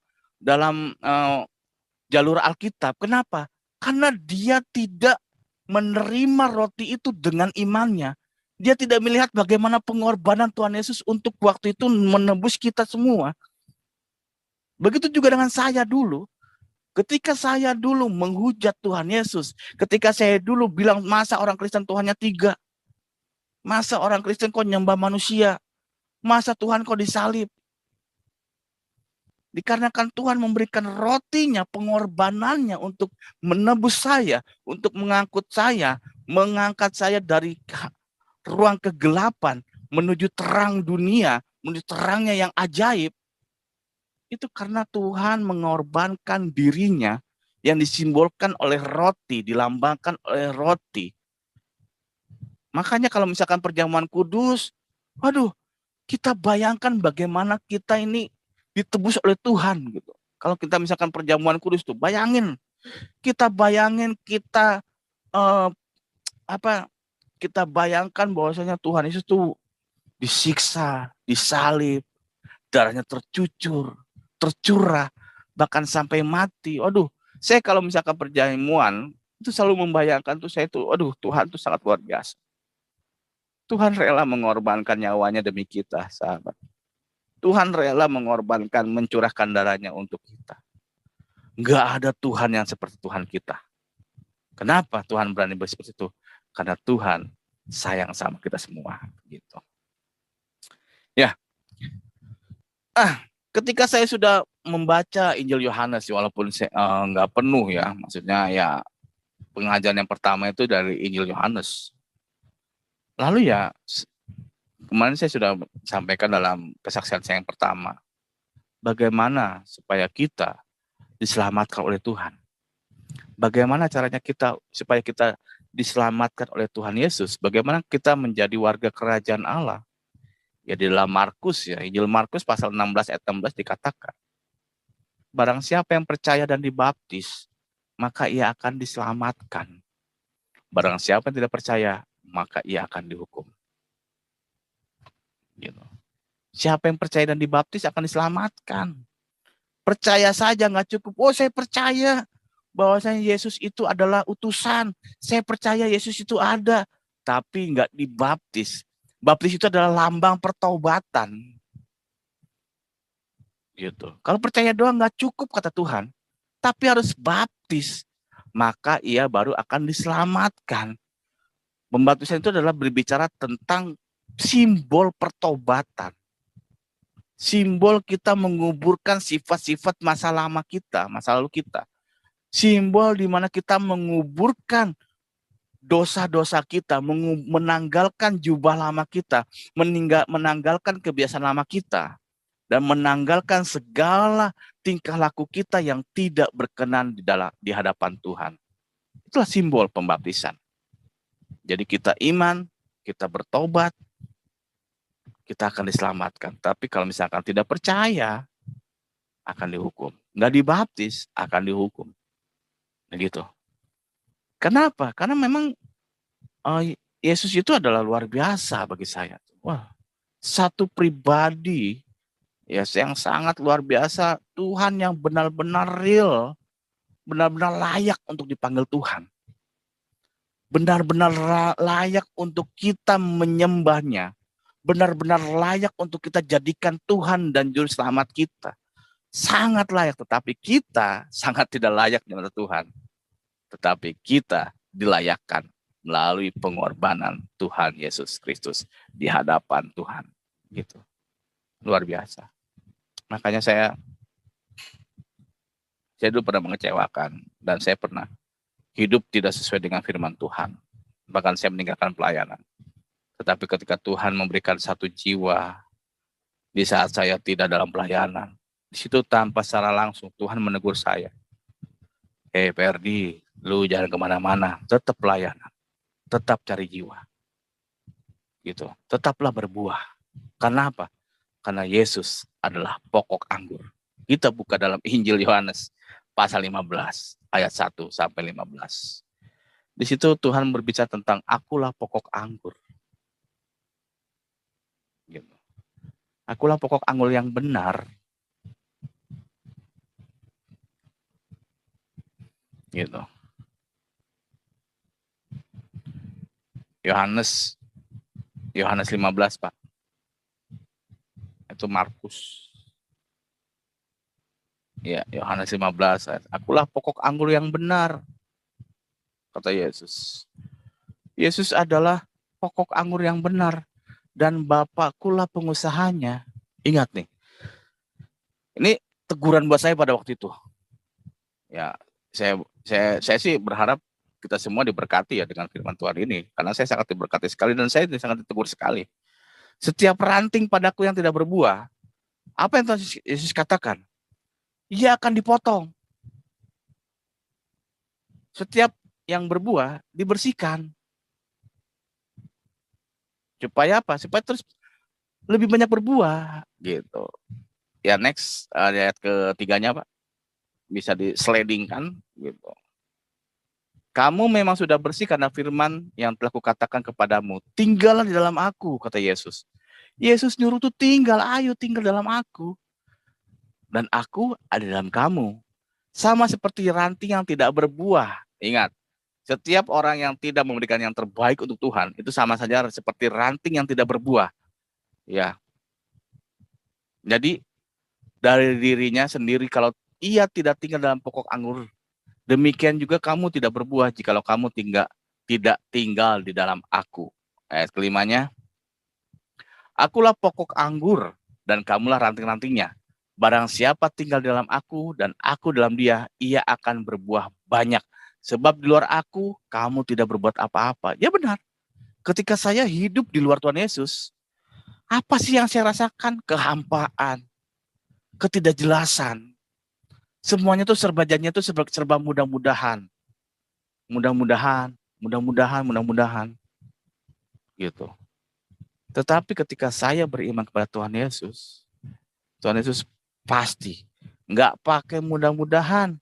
jalur Alkitab? Kenapa? Karena dia tidak menerima roti itu dengan imannya. Dia tidak melihat bagaimana pengorbanan Tuhan Yesus untuk waktu itu menebus kita semua. Begitu juga dengan saya dulu. Ketika saya dulu menghujat Tuhan Yesus, ketika saya dulu bilang masa orang Kristen Tuhannya 3, masa orang Kristen kok nyembah manusia, masa Tuhan kok disalib. Dikarenakan Tuhan memberikan rotinya, pengorbanannya untuk menebus saya, untuk mengangkut saya, mengangkat saya dari ruang kegelapan menuju terang dunia, menuju terangnya yang ajaib. Itu karena Tuhan mengorbankan dirinya yang disimbolkan oleh roti, dilambangkan oleh roti. Makanya kalau misalkan perjamuan kudus, waduh, kita bayangkan bagaimana kita ini ditebus oleh Tuhan gitu. Kalau kita misalkan perjamuan kudus tuh, bayangin kita eh, apa? Kita bayangkan bahwasanya Tuhan Yesus tuh disiksa, disalib, darahnya tercurah, bahkan sampai mati. Waduh, saya kalau misalkan perjamuan itu selalu membayangkan tuh saya tuh, waduh, Tuhan tuh sangat luar biasa. Tuhan rela mengorbankan nyawanya demi kita, sahabat. Tuhan rela mengorbankan, mencurahkan darahnya untuk kita. Enggak ada Tuhan yang seperti Tuhan kita. Kenapa Tuhan berani seperti itu? Karena Tuhan sayang sama kita semua. Gitu. Ya, ketika saya sudah membaca Injil Yohanes, walaupun saya nggak penuh ya, maksudnya ya pengajaran yang pertama itu dari Injil Yohanes. Lalu ya kemarin saya sudah sampaikan dalam kesaksian saya yang pertama, bagaimana supaya kita diselamatkan oleh Tuhan. Bagaimana caranya kita supaya kita diselamatkan oleh Tuhan Yesus? Bagaimana kita menjadi warga kerajaan Allah? Ya di dalam Markus ya, Injil Markus pasal 16 ayat 16 dikatakan, barang siapa yang percaya dan dibaptis, maka ia akan diselamatkan. Barang siapa yang tidak percaya, maka ia akan dihukum. Gitu. Siapa yang percaya dan dibaptis akan diselamatkan. Percaya saja nggak cukup. Oh, saya percaya bahwasanya Yesus itu adalah utusan. Saya percaya Yesus itu ada, tapi nggak dibaptis. Baptis itu adalah lambang pertobatan. Gitu. Kalau percaya doang nggak cukup kata Tuhan, tapi harus baptis, maka ia baru akan diselamatkan. Pembaptisan itu adalah berbicara tentang simbol pertobatan. Simbol kita menguburkan sifat-sifat masa lama kita, masa lalu kita. Simbol di mana kita menguburkan dosa-dosa kita, menanggalkan jubah lama kita, menanggalkan kebiasaan lama kita, dan menanggalkan segala tingkah laku kita yang tidak berkenan di hadapan Tuhan. Itulah simbol pembaptisan. Jadi kita iman, kita bertobat, kita akan diselamatkan. Tapi kalau misalkan tidak percaya, akan dihukum. Nggak dibaptis, akan dihukum. Begitu. Kenapa? Karena memang Yesus itu adalah luar biasa bagi saya. Wah, satu pribadi ya yang sangat luar biasa. Tuhan yang benar-benar real, benar-benar layak untuk dipanggil Tuhan. Benar-benar layak untuk kita menyembahnya. Benar-benar layak untuk kita jadikan Tuhan dan Juru Selamat kita. Sangat layak, tetapi kita sangat tidak layak kepada Tuhan. Tetapi kita dilayakkan melalui pengorbanan Tuhan Yesus Kristus di hadapan Tuhan. Gitu. Luar biasa. Makanya saya dulu pernah mengecewakan dan saya pernah hidup tidak sesuai dengan firman Tuhan. Bahkan saya meninggalkan pelayanan. Tetapi ketika Tuhan memberikan satu jiwa di saat saya tidak dalam pelayanan, di situ tanpa secara langsung Tuhan menegur saya. Perdi, lu jangan kemana-mana, tetap pelayanan, tetap cari jiwa. Gitu, tetaplah berbuah. Karena apa? Karena Yesus adalah pokok anggur. Kita buka dalam Injil Yohanes pasal 15 ayat 1 sampai 15. Di situ Tuhan berbicara tentang akulah pokok anggur. Gitu. Akulah pokok anggur yang benar. Gitu. Yohanes 15, Pak. Itu Markus. Ya, Yohanes 15 ayat. Akulah pokok anggur yang benar, kata Yesus. Yesus adalah pokok anggur yang benar dan Bapakkulah pengusahanya. Ingat nih. Ini teguran buat saya pada waktu itu. Ya, saya sih berharap kita semua diberkati ya dengan firman Tuhan ini, karena saya sangat diberkati sekali dan saya sangat ditegur sekali. Setiap ranting padaku yang tidak berbuah, apa yang Tuhan Yesus katakan? Ia akan dipotong. Setiap yang berbuah dibersihkan. Supaya apa? Supaya terus lebih banyak berbuah gitu. Ya next ayat ketiganya Pak, bisa di-slidingkan gitu. Kamu memang sudah bersih karena firman yang telah kukatakan kepadamu. Tinggallah di dalam aku, kata Yesus. Yesus nyuruh tuh tinggal, ayo tinggal dalam aku. Dan aku ada dalam kamu. Sama seperti ranting yang tidak berbuah. Ingat, setiap orang yang tidak memberikan yang terbaik untuk Tuhan, itu sama saja seperti ranting yang tidak berbuah. Ya, jadi dari dirinya sendiri, kalau ia tidak tinggal dalam pokok anggur, demikian juga kamu tidak berbuah jikalau kamu tidak tinggal di dalam aku. Ayat kelimanya, akulah pokok anggur dan kamulah ranting-rantingnya. Barang siapa tinggal di dalam aku dan aku dalam dia, ia akan berbuah banyak. Sebab di luar aku, kamu tidak berbuat apa-apa. Ya benar, ketika saya hidup di luar Tuhan Yesus, apa sih yang saya rasakan? Kehampaan, ketidakjelasan. Semuanya tuh serba serba mudah-mudahan. Mudah-mudahan gitu. Tetapi ketika saya beriman kepada Tuhan Yesus pasti nggak pakai mudah-mudahan,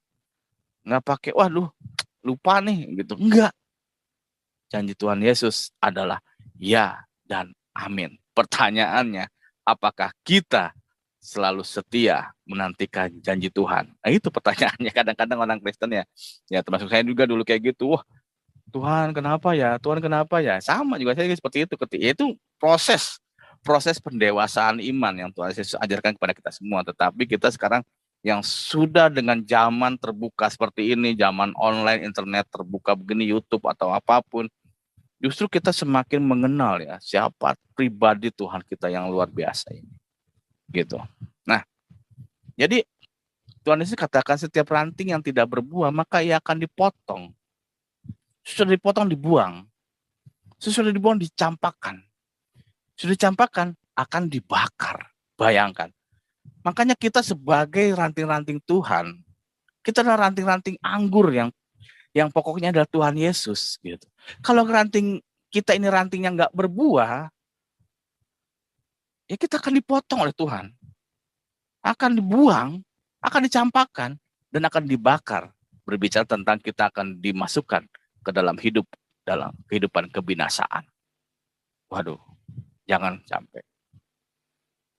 nggak pakai waduh lupa nih gitu, enggak. Janji Tuhan Yesus adalah ya dan amin. Pertanyaannya, apakah kita selalu setia menantikan janji Tuhan? Nah, itu pertanyaannya. Kadang-kadang orang Kristen ya termasuk saya juga dulu kayak gitu. Wah, Tuhan kenapa ya? Tuhan kenapa ya? Sama juga saya seperti itu. Itu proses pendewasaan iman yang Tuhan Yesus ajarkan kepada kita semua. Tetapi kita sekarang yang sudah dengan zaman terbuka seperti ini, zaman online, internet terbuka begini, YouTube atau apapun, justru kita semakin mengenal ya siapa pribadi Tuhan kita yang luar biasa ini. Gitu. Nah, jadi Tuhan Yesus katakan setiap ranting yang tidak berbuah maka ia akan dipotong. Sudah dipotong dibuang. Sudah dibuang dicampakkan. Sudah dicampakkan akan dibakar. Bayangkan. Makanya kita sebagai ranting-ranting Tuhan, kita adalah ranting-ranting anggur yang pokoknya adalah Tuhan Yesus gitu. Kalau ranting kita ini ranting yang nggak berbuah, ya kita akan dipotong oleh Tuhan. Akan dibuang, akan dicampakkan, dan akan dibakar. Berbicara tentang kita akan dimasukkan ke dalam kehidupan kebinasaan. Waduh, jangan sampai.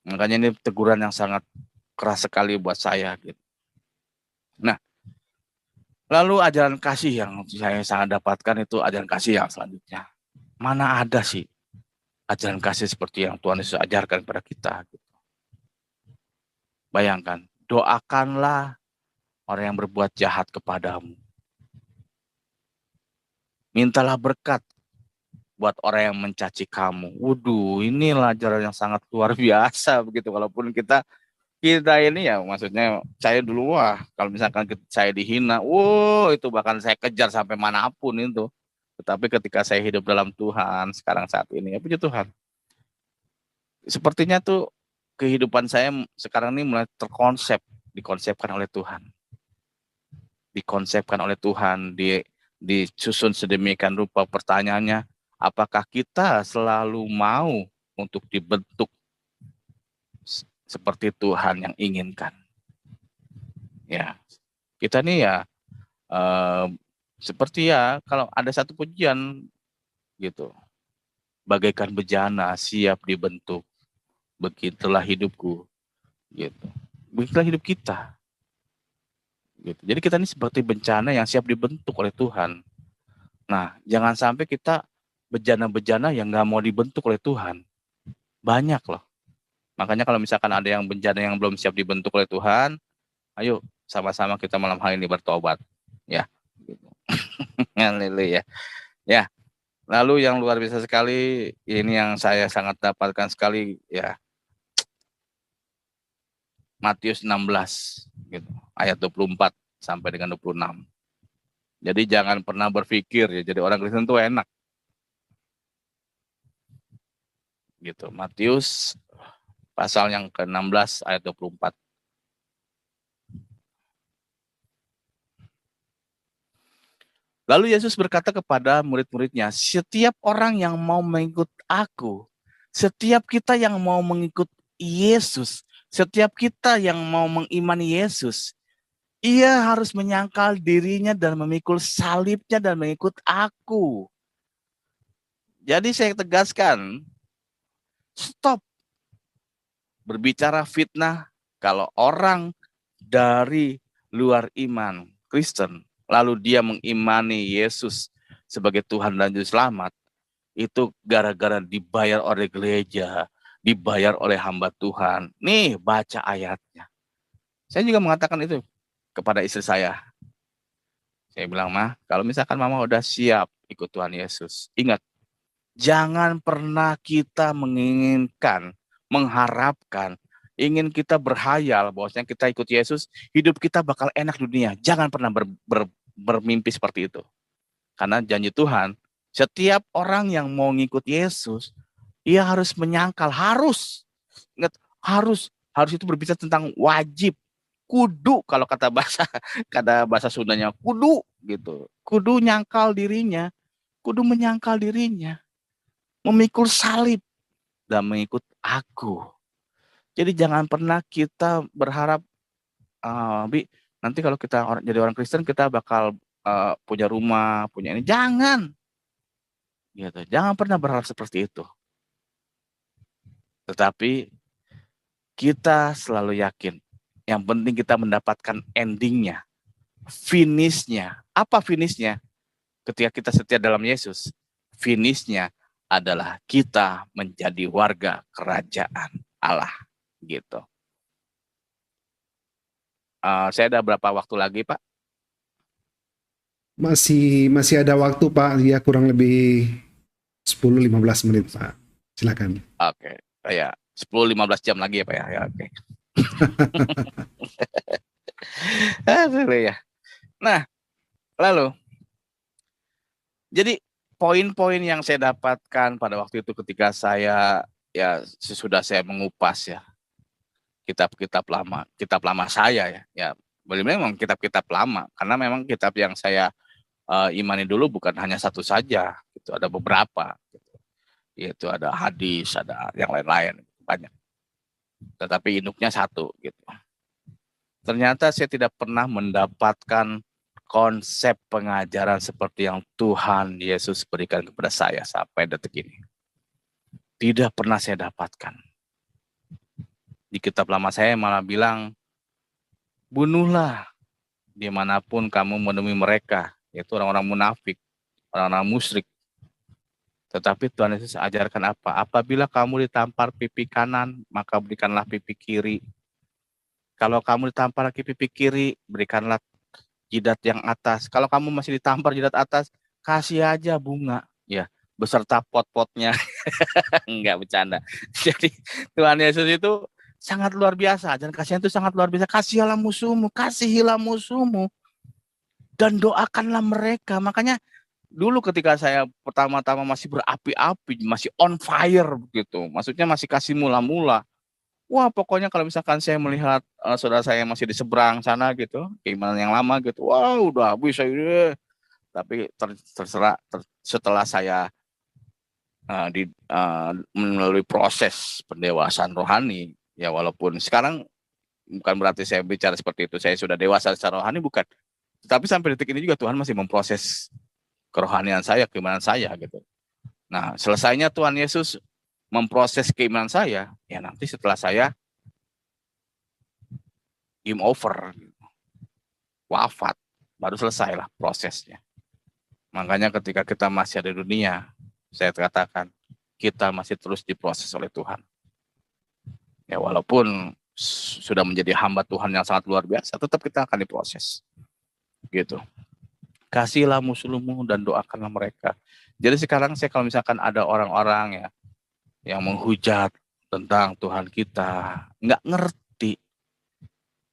Makanya ini teguran yang sangat keras sekali buat saya. Gitu. Nah, lalu ajaran kasih yang saya sangat dapatkan itu ajaran kasih yang selanjutnya. Mana ada sih ajaran kasih seperti yang Tuhan Yesus ajarkan kepada kita. Gitu. Bayangkan, doakanlah orang yang berbuat jahat kepadamu. Mintalah berkat buat orang yang mencaci kamu. Waduh, inilah ajaran yang sangat luar biasa begitu. Walaupun kita ini ya maksudnya saya dulu kalau misalkan saya dihina, itu bahkan saya kejar sampai manapun itu. Tetapi ketika saya hidup dalam Tuhan sekarang saat ini, ya puji Tuhan. Sepertinya tuh kehidupan saya sekarang ini mulai dikonsepkan oleh Tuhan. Dikonsepkan oleh Tuhan, disusun sedemikian rupa. Pertanyaannya, apakah kita selalu mau untuk dibentuk seperti Tuhan yang inginkan? Ya, kita nih ya seperti ya kalau ada satu pujian gitu, bagaikan bejana siap dibentuk, begitulah hidupku, gitu. Begitulah hidup kita. Gitu. Jadi kita ini seperti bencana yang siap dibentuk oleh Tuhan. Nah, jangan sampai kita bejana-bejana yang nggak mau dibentuk oleh Tuhan. Banyak loh. Makanya kalau misalkan ada yang bencana yang belum siap dibentuk oleh Tuhan, ayo sama-sama kita malam hari ini bertobat. Ya. Gitu. Haleluya. Ya. Lalu yang luar biasa sekali, ini yang saya sangat dapatkan sekali ya. Matius 16 gitu, ayat 24 sampai dengan 26. Jadi jangan pernah berpikir ya jadi orang Kristen itu enak. Gitu. Matius pasal yang ke-16 ayat 24. Lalu Yesus berkata kepada murid-muridnya, setiap orang yang mau mengikut aku Setiap kita yang mau mengikut Yesus, setiap kita yang mau mengimani Yesus, ia harus menyangkal dirinya dan memikul salibnya dan mengikut aku. Jadi saya tegaskan, stop berbicara fitnah kalau orang dari luar iman Kristen, lalu dia mengimani Yesus sebagai Tuhan dan Juru Selamat, itu gara-gara dibayar oleh gereja, dibayar oleh hamba Tuhan. Nih, baca ayatnya. Saya juga mengatakan itu kepada istri saya. Saya bilang, "Mah, kalau misalkan mama udah siap ikut Tuhan Yesus, ingat, jangan pernah kita menginginkan, mengharapkan, ingin kita berhayal bahwasanya kita ikut Yesus, hidup kita bakal enak dunia. Jangan pernah bermimpi seperti itu. Karena janji Tuhan, setiap orang yang mau ngikut Yesus, ia harus menyangkal, harus. Ingat, harus itu berbicara tentang wajib. Kudu kalau kata bahasa Sundanya, kudu gitu. Kudu nyangkal dirinya, kudu menyangkal dirinya, memikul salib dan mengikut aku. Jadi jangan pernah kita berharap, Bi, nanti kalau kita jadi orang Kristen kita bakal punya rumah, punya ini. Jangan, gitu. Jangan pernah berharap seperti itu. Tetapi kita selalu yakin, yang penting kita mendapatkan endingnya, finishnya. Apa finishnya? Ketika kita setia dalam Yesus, finishnya adalah kita menjadi warga kerajaan Allah, gitu. Saya ada berapa waktu lagi, Pak? Masih ada waktu, Pak. Ya, kurang lebih 10-15 menit, Pak. Silakan. Oke, ya 10-15 jam lagi ya, Pak ya. Oke. Ya. Nah, lalu jadi poin-poin yang saya dapatkan pada waktu itu ketika saya sesudah saya mengupas ya kitab-kitab lama saya ya memang kitab-kitab lama karena memang kitab yang saya imani dulu bukan hanya satu saja, itu ada beberapa, gitu. Yaitu ada hadis, ada yang lain-lain banyak. Tetapi induknya satu, gitu. Ternyata saya tidak pernah mendapatkan konsep pengajaran seperti yang Tuhan Yesus berikan kepada saya sampai detik ini. Tidak pernah saya dapatkan. Di kitab lama saya malah bilang, bunuhlah dimanapun kamu menemui mereka, yaitu orang-orang munafik, orang-orang musyrik. Tetapi Tuhan Yesus ajarkan apa? Apabila kamu ditampar pipi kanan, maka berikanlah pipi kiri. Kalau kamu ditampar lagi pipi kiri, berikanlah jidat yang atas. Kalau kamu masih ditampar jidat atas, kasih aja bunga, ya, beserta pot-potnya. Enggak bercanda. Jadi Tuhan Yesus itu sangat luar biasa. Dan kasihan itu sangat luar biasa. Kasihilah musuhmu, dan doakanlah mereka. Makanya dulu ketika saya pertama-tama masih berapi-api, masih on fire begitu, maksudnya masih kasih mula-mula. Wah, pokoknya kalau misalkan saya melihat saudara saya yang masih di seberang sana gitu, keimanan yang lama gitu, wah udah habis saya. Tapi setelah saya melalui proses pendewasaan rohani, ya walaupun sekarang bukan berarti saya bicara seperti itu, saya sudah dewasa secara rohani, bukan. Tetapi sampai detik ini juga Tuhan masih memproses kerohanian saya, keimanan saya gitu. Nah, selesainya Tuhan Yesus memproses keimanan saya, ya nanti setelah saya game over, wafat, baru selesailah prosesnya. Makanya ketika kita masih ada di dunia, saya katakan, kita masih terus diproses oleh Tuhan. Ya walaupun sudah menjadi hamba Tuhan yang sangat luar biasa, tetap kita akan diproses. Gitu. Kasihlah musuhmu dan doakanlah mereka. Jadi sekarang saya kalau misalkan ada orang-orang ya yang menghujat tentang Tuhan kita, nggak ngerti.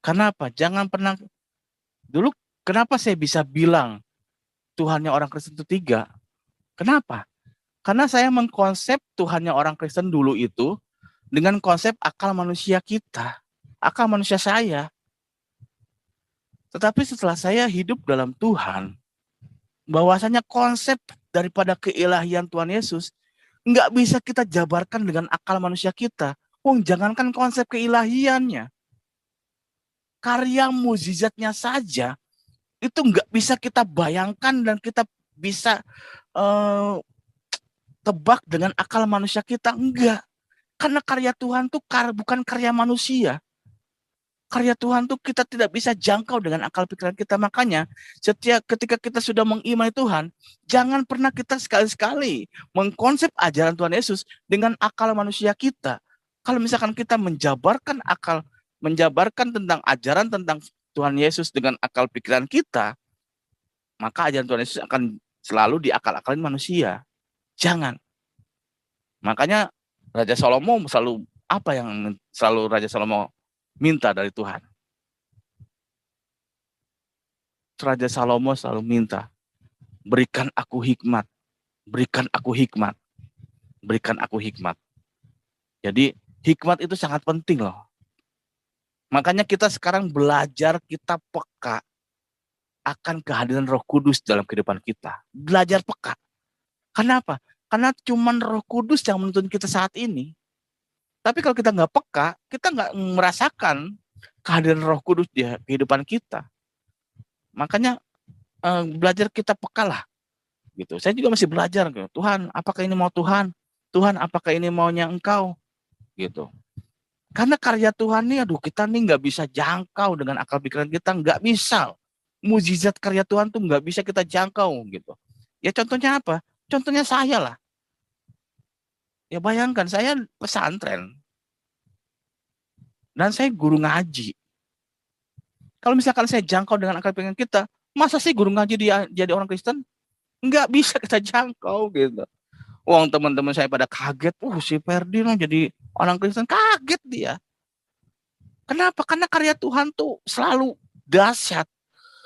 Kenapa? Jangan pernah, dulu kenapa saya bisa bilang Tuhannya orang Kristen itu 3? Kenapa? Karena saya mengkonsep Tuhannya orang Kristen dulu itu dengan konsep akal manusia kita, akal manusia saya. Tetapi setelah saya hidup dalam Tuhan, bahwasanya konsep daripada keilahian Tuhan Yesus Nggak bisa kita jabarkan dengan akal manusia kita. Jangankan konsep keilahiannya, karya mukjizatnya saja itu nggak bisa kita bayangkan dan kita bisa eh, tebak dengan akal manusia kita. Enggak. Karena karya Tuhan tuh bukan karya manusia. Karya Tuhan tuh kita tidak bisa jangkau dengan akal pikiran kita. Makanya ketika kita sudah mengimani Tuhan, jangan pernah kita sekali-sekali mengkonsep ajaran Tuhan Yesus dengan akal manusia kita. Kalau misalkan kita menjabarkan tentang ajaran tentang Tuhan Yesus dengan akal pikiran kita, maka ajaran Tuhan Yesus akan selalu diakal-akalin manusia. Jangan. Makanya Raja Salomo selalu Raja Salomo minta dari Tuhan. Raja Salomo selalu minta, berikan aku hikmat, berikan aku hikmat, berikan aku hikmat. Jadi hikmat itu sangat penting loh. Makanya kita sekarang belajar, kita peka akan kehadiran Roh Kudus dalam kehidupan kita. Belajar peka. Kenapa? Karena cuma Roh Kudus yang menuntun kita saat ini. Tapi kalau kita nggak peka, kita nggak merasakan kehadiran Roh Kudus di kehidupan kita. Makanya belajar kita peka lah. Gitu. Saya juga masih belajar. Gitu. Tuhan, apakah ini mau Tuhan? Tuhan, apakah ini maunya Engkau? Gitu. Karena karya Tuhan nih, kita nih nggak bisa jangkau dengan akal pikiran kita, nggak bisa. Mukjizat karya Tuhan tuh nggak bisa kita jangkau gitu. Ya contohnya apa? Contohnya saya lah. Ya bayangkan, saya pesantren. Dan saya guru ngaji. Kalau misalkan saya jangkau dengan akal pikiran kita, masa sih guru ngaji dia jadi orang Kristen? Nggak bisa kita jangkau gitu. Teman-teman saya pada kaget, si Ferdi jadi orang Kristen, kaget dia. Kenapa? Karena karya Tuhan tuh selalu dahsyat,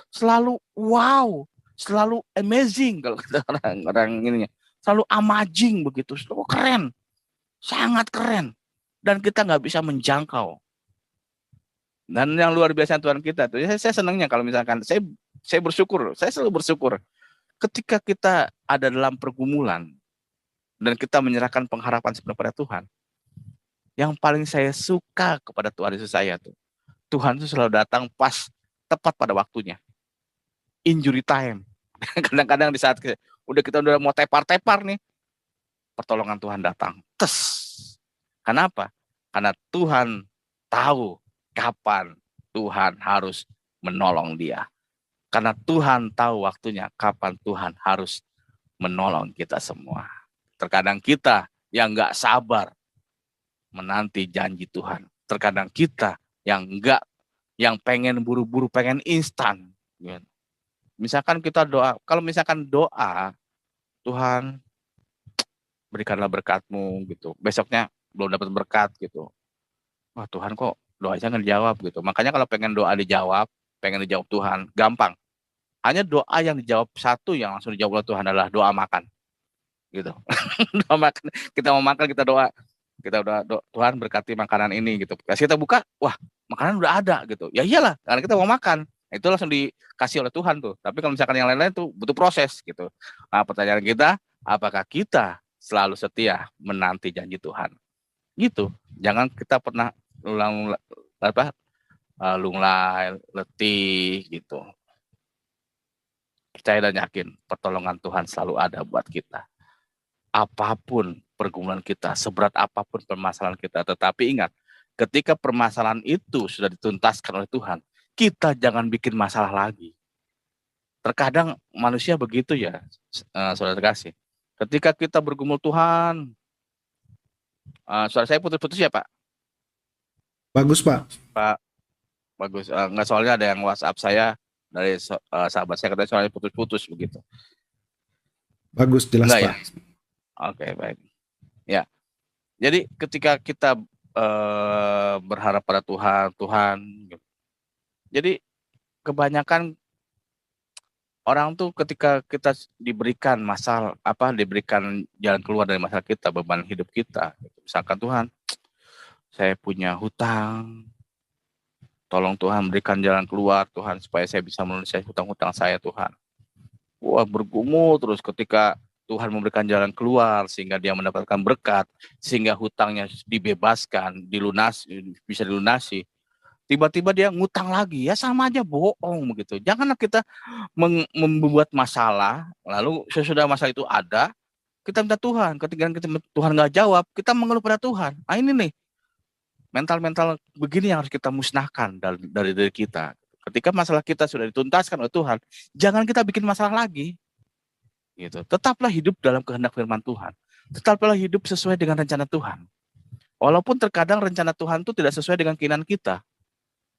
selalu wow, selalu amazing kalau kata orang ininya. Selalu amazing begitu, selalu keren, sangat keren. Dan kita nggak bisa menjangkau. Dan yang luar biasa Tuhan kita tuh, saya senangnya kalau misalkan saya bersyukur, saya selalu bersyukur ketika kita ada dalam pergumulan dan kita menyerahkan pengharapan sepenuhnya pada Tuhan. Yang paling saya suka kepada Tuhan Yesus saya tuh, Tuhan tuh selalu datang pas tepat pada waktunya. Injury time. Kadang-kadang di saat kita udah mau tepar-tepar nih, pertolongan Tuhan datang. Tes. Kenapa? Karena Tuhan tahu kapan Tuhan harus menolong dia. Karena Tuhan tahu waktunya kapan Tuhan harus menolong kita semua. Terkadang kita yang nggak sabar menanti janji Tuhan. Terkadang kita yang pengen buru-buru, pengen instan. Misalkan kita doa, kalau misalkan doa, Tuhan berikanlah berkat-Mu gitu. Besoknya belum dapat berkat gitu. Wah Tuhan kok doanya nggak dijawab gitu. Makanya kalau pengen doa dijawab, pengen dijawab Tuhan, gampang. Hanya doa yang dijawab satu yang langsung dijawab oleh Tuhan adalah doa makan. Gitu. Doa makan. Kita mau makan, kita doa. Kita udah Tuhan berkati makanan ini gitu. Kasih kita buka, wah makanan udah ada gitu. Ya iyalah, karena kita mau makan. Itu langsung dikasih oleh Tuhan tuh. Tapi kalau misalkan yang lain-lain tuh butuh proses gitu. Nah, pertanyaan kita, apakah kita selalu setia menanti janji Tuhan? Gitu. Jangan kita pernah lunglai, letih gitu. Percaya dan yakin pertolongan Tuhan selalu ada buat kita. Apapun pergumulan kita, seberat apapun permasalahan kita, tetapi ingat, ketika permasalahan itu sudah dituntaskan oleh Tuhan, kita jangan bikin masalah lagi. Terkadang manusia begitu ya, saudara kasih. Ketika kita bergumul Tuhan, suara saya putus-putus ya Pak? Bagus Pak. Pak, bagus. Enggak, soalnya ada yang WhatsApp saya dari sahabat saya katanya suaranya putus-putus begitu. Bagus, jelas enggak, Pak. Ya? Oke, baik. Ya, jadi ketika kita berharap pada Tuhan, gitu. Jadi kebanyakan orang tuh ketika kita diberikan diberikan jalan keluar dari masalah kita, beban hidup kita. Misalkan Tuhan, saya punya hutang, tolong Tuhan berikan jalan keluar Tuhan supaya saya bisa melunasi hutang-hutang saya Tuhan. Wah bergumul terus ketika Tuhan memberikan jalan keluar sehingga dia mendapatkan berkat, sehingga hutangnya dibebaskan, bisa dilunasi. Tiba-tiba dia ngutang lagi, ya sama aja bohong begitu. Janganlah kita membuat masalah, lalu sesudah masalah itu ada, kita minta Tuhan. Ketika Tuhan nggak jawab, kita mengeluh pada Tuhan. Nah ini nih, mental-mental begini yang harus kita musnahkan dari diri kita. Ketika masalah kita sudah dituntaskan oleh Tuhan, jangan kita bikin masalah lagi. Gitu. Tetaplah hidup dalam kehendak firman Tuhan. Tetaplah hidup sesuai dengan rencana Tuhan. Walaupun terkadang rencana Tuhan itu tidak sesuai dengan keinginan kita.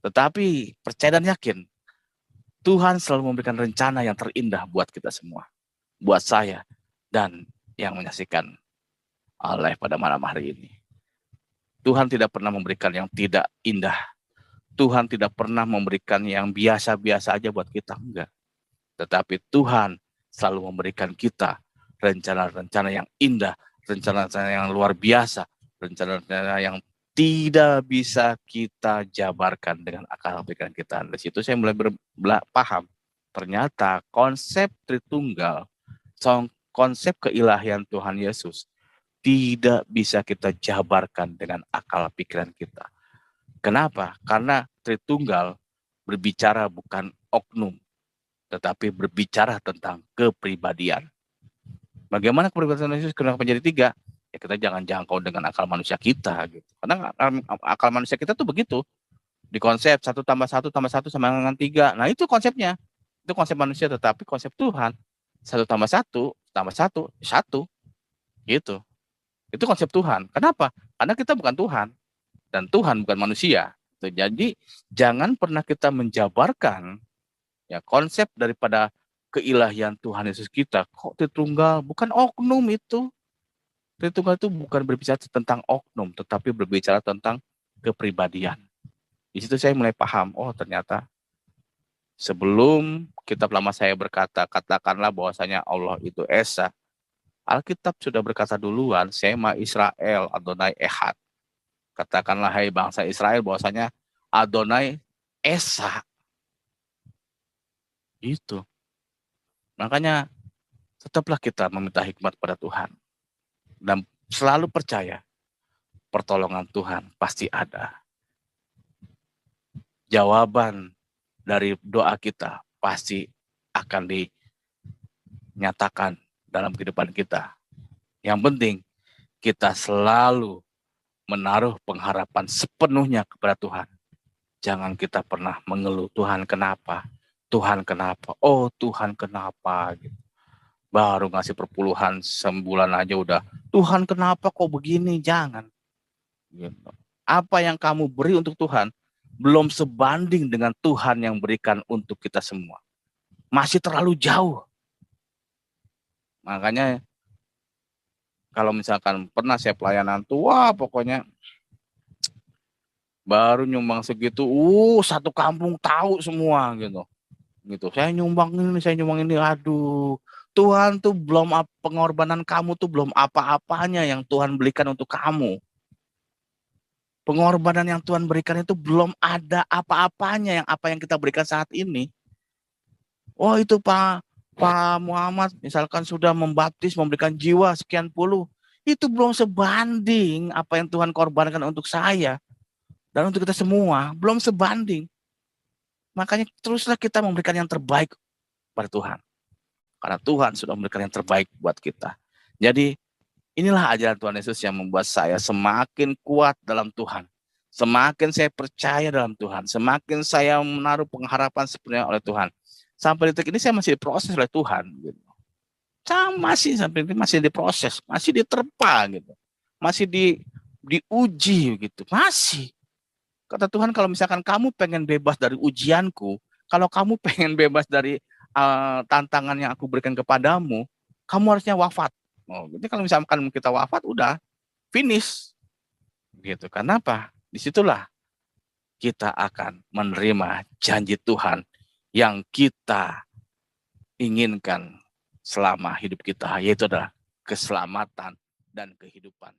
Tetapi percaya dan yakin, Tuhan selalu memberikan rencana yang terindah buat kita semua. Buat saya dan yang menyaksikan live pada malam hari ini. Tuhan tidak pernah memberikan yang tidak indah. Tuhan tidak pernah memberikan yang biasa-biasa aja buat kita. Enggak. Tetapi Tuhan selalu memberikan kita rencana-rencana yang indah, rencana-rencana yang luar biasa, rencana-rencana yang tidak bisa kita jabarkan dengan akal pikiran kita. Dari situ saya mulai paham. Ternyata konsep Tritunggal, konsep keilahian Tuhan Yesus tidak bisa kita jabarkan dengan akal pikiran kita. Kenapa? Karena Tritunggal berbicara bukan oknum, tetapi berbicara tentang kepribadian. Bagaimana kepribadian Yesus kenapa menjadi 3? Ya kita jangan jangkau dengan akal manusia kita. Gitu. Karena akal manusia kita tuh begitu. Di konsep 1 tambah 1 tambah 1 sama dengan 3. Nah itu konsepnya. Itu konsep manusia, tetapi konsep Tuhan 1 tambah 1 tambah 1, 1. Gitu. Itu konsep Tuhan. Kenapa? Karena kita bukan Tuhan. Dan Tuhan bukan manusia. Jadi jangan pernah kita menjabarkan ya konsep daripada keilahian Tuhan Yesus kita. Kok Tritunggal? Bukan oknum itu. Tritunggal itu bukan berbicara tentang oknum, tetapi berbicara tentang kepribadian. Di situ saya mulai paham, oh ternyata sebelum kitab lama saya berkata, katakanlah bahwasanya Allah itu Esa. Alkitab sudah berkata duluan, Sema Israel, Adonai Ehad. Katakanlah hai bangsa Israel bahwasanya Adonai Esa. Itu. Makanya tetaplah kita meminta hikmat pada Tuhan. Dan selalu percaya pertolongan Tuhan pasti ada. Jawaban dari doa kita pasti akan dinyatakan dalam kehidupan kita. Yang penting kita selalu menaruh pengharapan sepenuhnya kepada Tuhan. Jangan kita pernah mengeluh, Tuhan kenapa? Tuhan kenapa? Oh Tuhan kenapa? Gitu. Baru ngasih perpuluhan sebulan aja udah, Tuhan kenapa kok begini? Jangan. Gitu. Apa yang kamu beri untuk Tuhan belum sebanding dengan Tuhan yang berikan untuk kita semua. Masih terlalu jauh. Makanya kalau misalkan pernah saya pelayanan tuh, wah pokoknya baru nyumbang segitu, satu kampung tahu semua gitu. Gitu. Saya nyumbang ini, aduh. Tuhan tuh belum pengorbanan kamu tuh belum apa-apanya yang Tuhan berikan untuk kamu. Pengorbanan yang Tuhan berikan itu belum ada apa-apanya yang apa yang kita berikan saat ini. Oh itu Pak Muhammad misalkan sudah membaptis, memberikan jiwa sekian puluh. Itu belum sebanding apa yang Tuhan korbankan untuk saya. Dan untuk kita semua, belum sebanding. Makanya teruslah kita memberikan yang terbaik pada Tuhan. Karena Tuhan sudah memberikan yang terbaik buat kita. Jadi inilah ajaran Tuhan Yesus yang membuat saya semakin kuat dalam Tuhan. Semakin saya percaya dalam Tuhan. Semakin saya menaruh pengharapan sepenuhnya oleh Tuhan. Sampai detik ini saya masih diproses oleh Tuhan. Gitu. Sampai ini masih diproses. Masih diterpa. Gitu. Masih diuji. Gitu. Masih. Kata Tuhan kalau misalkan kamu pengen bebas dari ujianku. Kalau kamu pengen bebas dari tantangan yang aku berikan kepadamu. Kamu harusnya wafat. Oh, jadi kalau misalkan kita wafat udah finish. Gitu. Kenapa? Disitulah kita akan menerima janji Tuhan yang kita inginkan selama hidup kita, yaitu adalah keselamatan dan kehidupan